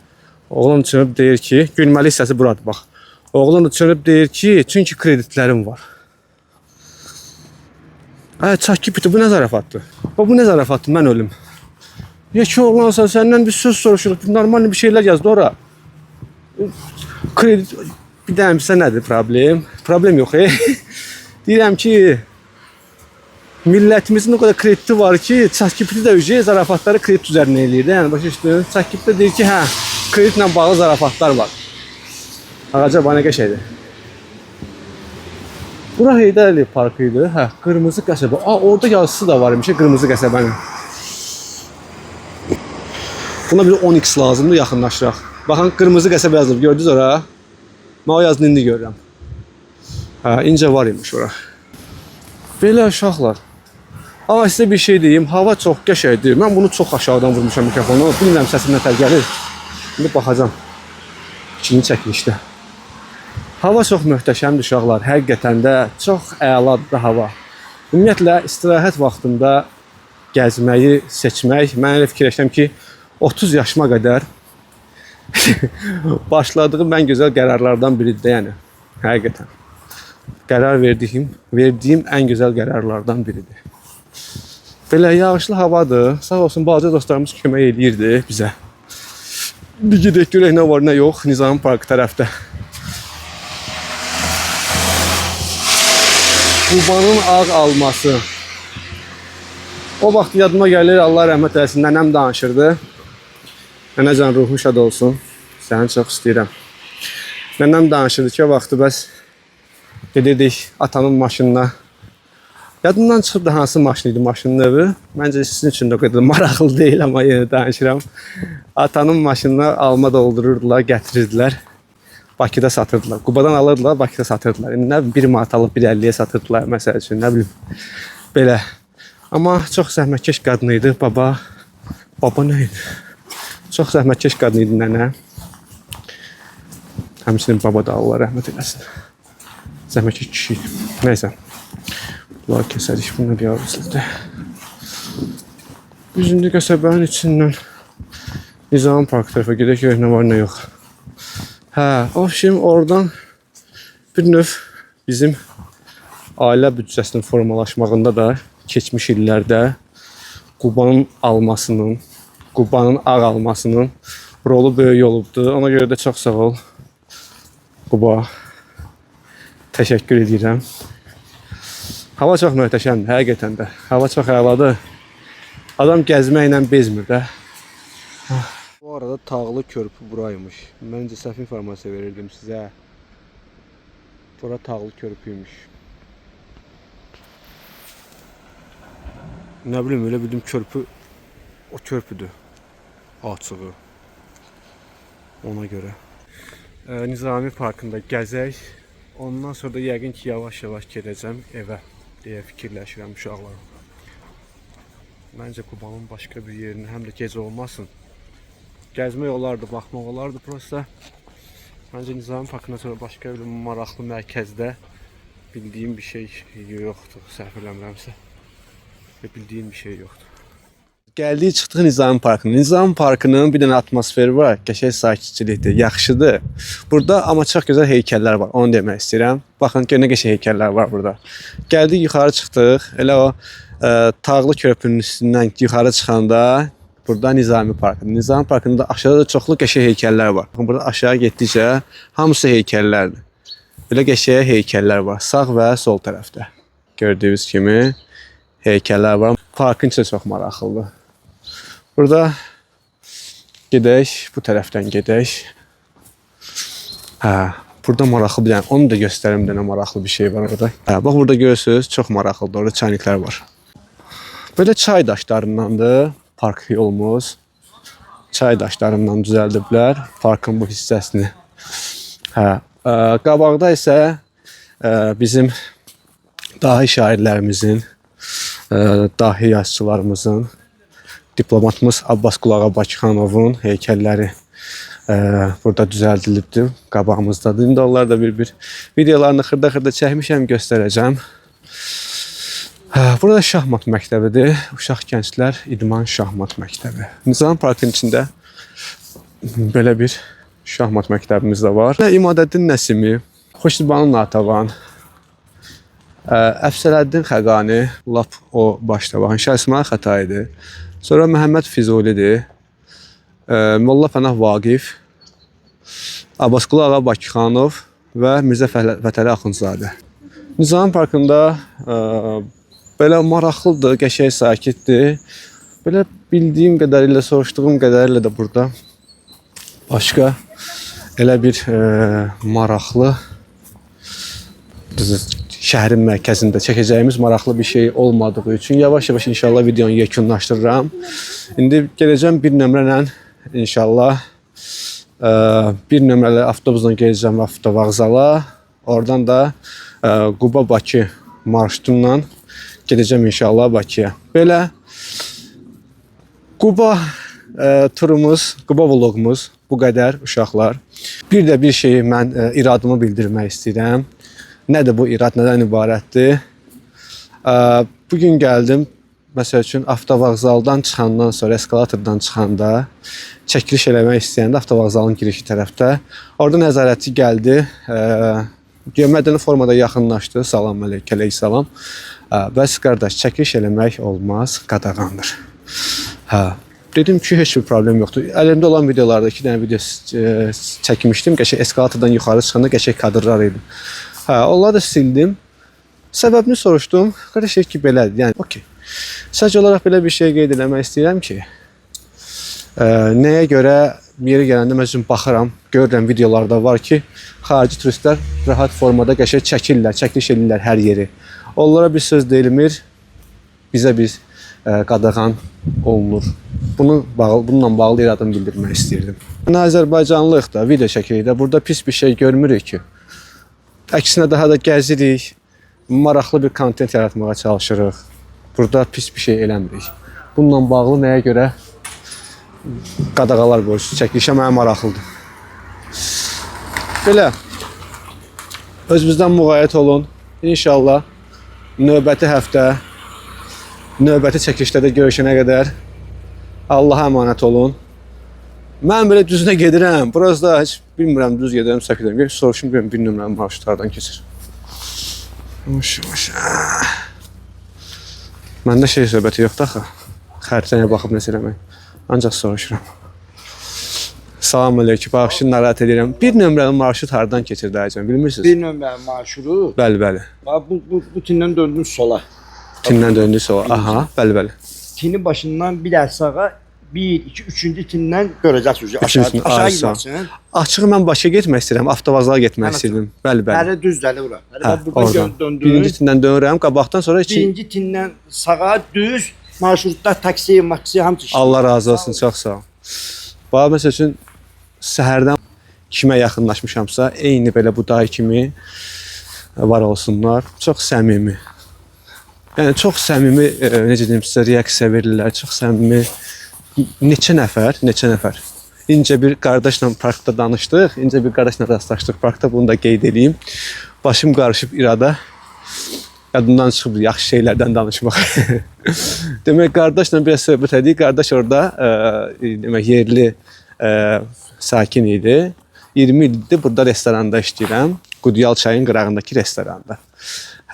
Oğlan çönüb deyir ki, gülməli hissəsi buradır bax. Oğlan da çönüb deyir ki, çünki kreditlərim var. ChatGPT bu nə zarafatdır? Bu nə zarafatdır, mən ölüm. Ya ki oğlansan, səndən bir söz soruşuruq, normal bir şeylər yazdı ora. Kredit... Bir dənə bizə nədir problem? Problem yox, deyirəm ki, millətimizin o qədər krediti var ki, ChatGPT də zarafatları kredit üzərinə eləyir. Yəni, başa düşdün? ChatGPT deyir ki, kreditlə bağlı zarafatlar var. Ağaca bana qəşəkdir. Bura Heydər Əliyev parkı idi. Qırmızı qəsəbə. Orada yazısı da var imiş, Qırmızı qəsəbənin. Buna bir 10x lazımdır, yaxınlaşıraq. Baxın, Qırmızı qəsəbə yazılıb, gördünüz ora? Mən o yazını indi görürəm. İncə var imiş ora. Belə uşaqlar. Amma sizə bir şey deyim, hava çox qəşəkdir. Mən bunu çox aşağıdan vurmuşam mikrofonu. Bilmirəm səsim nətər gəlir. İndi baxacam. İkinci çəkilişdə. Hava çox möhtəşəmdir uşaqlar. Həqiqətən də çox əladır hava. Ümumiyyətlə, istirahət vaxtında gəzməyi seçmək, mən elə fikirləşəm ki, 30 yaşıma qədər başladığım ən gözəl qərarlardan biridir, yəni. Həqiqətən. Qərar verdiyim ən gözəl qərarlardan biridir. Belə yağışlı havadır. Sağ olsun, balaca dostlarımız kömək edirdi bizə. Bir gedək görək nə var, nə yox, Nizami Parkı tərəfdə. Qubanın ağ alması. O vaxt yadıma gəlir, Allah rəhmət eləsin, nənəm danışırdı. Nənəcan ruhun şad olsun. Səni çox istəyirəm. Nənəm danışırdı ki, o vaxtı bəs gedirdik atanın maşınına. Yadımdan çıxıb da hansı maşın idi maşının növü. Məncə sizin üçün də o qədər maraqlı deyil, amma yenə danışıram. Atanın maşınına alma doldururdular, gətirirdilər. Bakıda satırdılar. Qubadan alırdılar, Bakıda satırdılar. İndi nə bilim, 1 manat alıb 1.50-yə satırdılar məsəl üçün, nə bilim. Belə. Amma çox zəhmətkeş qadın idi baba. Baba nə idi? Çox zəhmətkeş qadın idi nənə. Həmçinin baba da Allah rəhmət eləsin. Zəhmətkeş kişi idi. Nəysə. Bunları kəsərik. Bununla bir arasıdır. Biz indi qəsəbənin içindən Nizami Park tərəfə gedək, görək nə var, nə yox. O şimdi oradan bir növ bizim ailə büdcəsinin formalaşmağında da keçmiş illərdə Qubanın almasının, Qubanın ağ almasının rolu böyük olubdur. Ona görə də çox sağ ol Quba. Təşəkkür edirəm. Hava çox möhtəşəmdir, həqiqətən də. Hava çox əladır. Adam gəzməklə bezmir də. Bu arada Tağlı körpü buraymış. Məncə səhv informasiya verirdim sizə. Bura Tağlı körpüymüş. Nə bilim, elə bildim körpü o körpüdür. Açığı. Ona görə. Nizami Parkında gəzək. Ondan sonra da yəqin ki yavaş-yavaş gedəcəm evə deyə fikirləşirəm uşaqlarım. Məncə Qubanın başqa bir yerini həm də gecə olmasın. Gəzmək olardı, baxmaq olardı prosta. Məncə Nizami Parkından sonra başqa bir maraqlı mərkəzdə bildiyim bir şey yoxdur, səhv eləmirəmsə. Bildiyim bir şey yoxdur. Gəldik, çıxdıq Nizami Parkına. Nizami Parkının bir dənə atmosferi var, qəşəng sakitçilikdir, yaxşıdır. Burada amma çox gözəl heykəllər var, onu demək istəyirəm. Baxın, nə qəşəng heykəllər var burada. Gəldik, yuxarı çıxdıq. Elə o Tağlı körpünün üstündən yuxarı çıxanda burada Nizami Parkıdır. Nizami Parkında da aşağıda da çoxlu qəşəng heykəllər var. Baxın, burada aşağı getdikcə hamısı heykəllərdir. Belə qəşəng heykəllər var, sağ və sol tərəfdə. Gördüyünüz kimi heykəllər var. Parkın içi çox maraqlıdır. Burada gedək, bu tərəfdən gedək. Burada maraqlı bir dənə, onu da göstərim, bir dənə maraqlı bir şey var orada. Bax, burada görürsünüz, çox maraqlıdır, orada çayniklər var. Belə çay daşlarındandır park yolumuz. Çay daşlarından düzəldiblər parkın bu hissəsini. Qabaqda isə bizim dahi şairlərimizin, dahi yazıçılarımızın, diplomatımız Abbas Qulağa Bakıxanovun heykəlləri burada düzəldilibdir, qabağımızdadır. İndi onlar da bir videolarını xırda-xırda çəkmişəm, göstərəcəm. Burada şahmat məktəbidir, Uşaq Gənclər İdman Şahmat məktəbi. Nizami Parkın içində belə bir şahmat məktəbimiz də var. İmadəddin Nəsimi, Xoşzibanı Natəvan, Əfsələddin Xəqani, lap o başda baxın, Şah-İsmail Xətaidir. Sonra Məhəmməd Füzulidir, Molla Pənah Vaqif, Abbas Qulağa Bakıxanov və Mirzə Fətəli Axundzadə. Nizami Parkında belə maraqlıdır, qəşəng sakitdir. Belə bildiyim qədərilə, soruşduğum qədərilə də burada başqa elə bir maraqlı şəhərin mərkəzində çəkəcəyimiz maraqlı bir şey olmadığı üçün yavaş-yavaş inşallah videonu yekunlaşdırıram. İndi gələcəm bir nömrələ inşallah bir nömrələ avtobusla gələcəm avtovağzala. Oradan da Quba-Bakı marşrutunla gedəcəm inşallah Bakıya. Belə Quba turumuz, Quba vloqumuz bu qədər uşaqlar. Bir də bir şeyi mən iradımı bildirmək istəyirəm. Nədir bu irad, nədən ibarətdir? Bugün gəldim, məsəl üçün avtovağzaldan çıxandan sonra, eskalatordan çıxanda çəkiliş eləmək istəyəndə avtovağzalın girişi tərəfdə. Orada nəzarətçi gəldi, mədəni formada yaxınlaşdı, salam əleyk salam. Bəs qardaş, çəkiliş eləmək olmaz, qadağandır. Dedim ki, heç bir problem yoxdur. Əlimdə olan videolarda 2 dənə video çəkmişdim, qəşəng eskalatordan yuxarı çıxanda qəşəng kadrlar idi. Onları da sildim. Səbəbini soruşdum. Qardaş ki, belədir. Yəni, okey. Sadəcə olaraq belə bir şey qeyd eləmək istəyirəm ki, nəyə görə yeri gələndə mən üçün baxıram, görürəm videolarda var ki, xarici turistlər rahat formada qəşəng çəkirlər, çəkiliş edirlər hər yeri. Onlara bir söz deyilmir, bizə biz qadağan olunur. Bununla bağlı iradımı bildirmək istəyirdim. Azərbaycanlıyıq da, video çəkirik də, burada pis bir şey görmürük ki. Əksinə daha da gəzirik, maraqlı bir kontent yaratmağa çalışırıq. Burada pis bir şey eləmirik. Bununla bağlı nəyə görə qadağalar qoyursunuz, çəkilişə mənə maraqlıdır. Belə, özünüzdən müğayət olun. İnşallah növbəti həftə, növbəti çəkilişlərdə görüşənə qədər Allaha əmanət olun. Mən belə düzünə gedirəm. Burası da heç bilmirəm, düz gedirəm, səhv edirəm. Soruşum, bir nömrənin marşrutlardan keçir. Yavaş. Məndə şey söhbəti yoxdur axı. Xəritəyə baxıb nəsə eləmək. Ancaq soruşuram. Salam aleyküm. Bağışın narahat edirəm. Bir nömrəli marşrut hardan keçir dayıcan, bilmirsiniz? Bir nömrə marşrut. Bəli. Bu tindən döndün sola. Tindən döndü sola. Aha, bəli. Tinin başından bir də sağa, 1, 2, 3-cü tindən görəcəksiniz. Üçüncüsünü, Aşağı sağ. gitməsin. Açığı mən Bakıya getmək istəyirəm, avtovazlara getmək istəyirdim. Bəli. Hələ düzdəli ora. Hə, Hələ buradan oradan. döndün. Birinci tindən dönürəm, qabaqdan sonra Birinci tindən sağa düz marşrutda taksi, maksi hamısı işləyir. Allah razı olsun, çox sağ ol. Bax, məsəl üçün, səhərdən kimə yaxınlaşmışamsa, eyni belə bu dayı kimi var olsunlar. Çox səmimi. Yəni, çox səmimi, necə deyim sizə, reaksiya verirlər, çox səmimi. Neçə nəfər. İncə bir qardaşla parkda danışdıq, incə bir qardaşla rastlaşdıq parkda, bunu da qeyd edeyim. Başım qarışıb irada. Yadımdan çıxıb yaxşı şeylərdən danışmaq. Demək, qardaşla biraz söhbət edik. Qardaş orada demək, yerli sakin idi. 20 ildir burada restoranda işləyirəm. Qudyal çayın qırağındakı restoranda.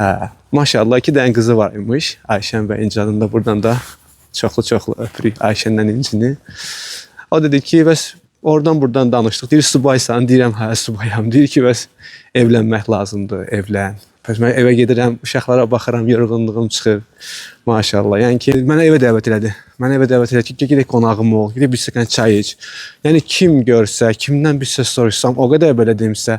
Hə, maşallah 2 dənə qızı var imiş. Ayşən və İncanın da buradan da çoxlu öpürük Ayşəndən İncini. O dedi ki, bəs oradan danışdıq. Deyir, subaysan? Deyirəm, hə, subayam. Deyir ki, bəs evlənmək lazımdır, evlən. Bəs mən evə gedirəm, uşaqlara baxıram, yorğunluğum çıxır. Maşallah. Yəni ki, mənə evə dəvət elədi. Mənə evə dəvət elədi ki, gedək qonağım ol, gedək bir stəkan çay iç. Yəni kim görsə, kimdən bir söz soruşsam, o qədər belə deyimsə,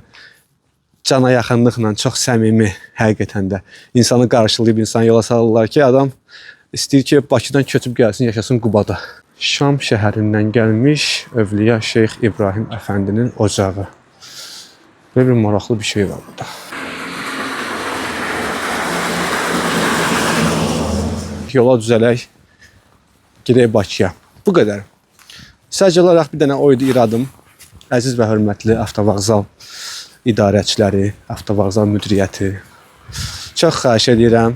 cana yaxınlıqla, çox səmimi həqiqətən də insanı qarşılayıb, insanı yola salırlar ki, adam istəyir ki, Bakıdan köçüb gəlsin, yaşasın Qubada. Şam şəhərindən gəlmiş Övliya Şeyx İbrahim Əfəndinin ocağı. Böyle bir maraqlı bir şey var burada. Yola düzələk, gedək Bakıya. Bu qədər. Sadəcə olaraq bir dənə o idi iradım. Əziz və hörmətli avtovağzal idarəçiləri, avtovağzal müdiriyyəti. Çox xahiş edirəm.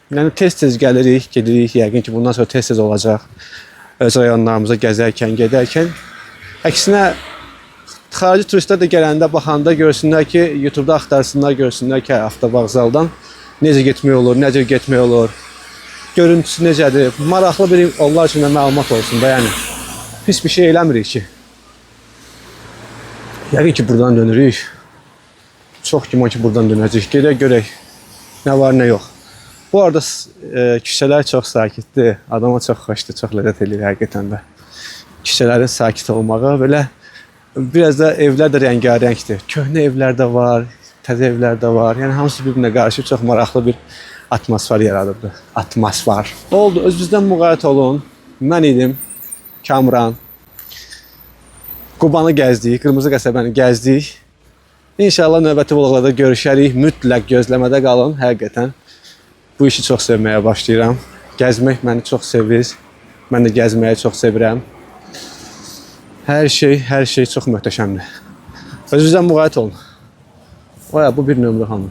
Yəni tez-tez gəlirik, gedirik. Yəqin ki, bundan sonra tez-tez olacaq. Öz rayonlarımıza gəzərkən, gedərkən. Əksinə, xarici turistlər də gələndə, baxanda görsünlər ki, YouTube-da axtarsınlar, görsünlər ki, avtovağzaldan necə getmək olur, necə getmək olur. Görüntüsü necədir? Maraqlı bir onlar üçün də məlumat olsun da, yəni. Pis bir şey eləmirik ki. Yəqin ki, buradan dönürük. Çox güman ki, buradan dönəcək. Gedək görək. Nə var, nə yox. Bu arada küçələr çox sakitdir. Adama çox xoşdur, çox ləzzət edir həqiqətən də. Küçələrin sakit olmağı, belə biraz da evlər də rəngarəngdir. Köhnə evlər də var, təzə evlər də var. Yəni hamısı bir-birinə qarşı çox maraqlı bir atmosfer yaradırdı. Atmosfer. Oldu, özünüzdən müğayət olun. Mən idim Kamran. Qubanı gəzdik, Qırmızı qəsəbəni gəzdik. İnşallah növbəti vloglarda görüşərik. Mütləq gözləmədə qalın, həqiqətən. Bu işi çox sevməyə başlayıram. Gəzmək məni çox sevir. Mən də gəzməyi çox sevirəm. Hər şey çox möhtəşəmdir. Özünüzdən müğayət olun. Oya, bu bir nömrə xanım.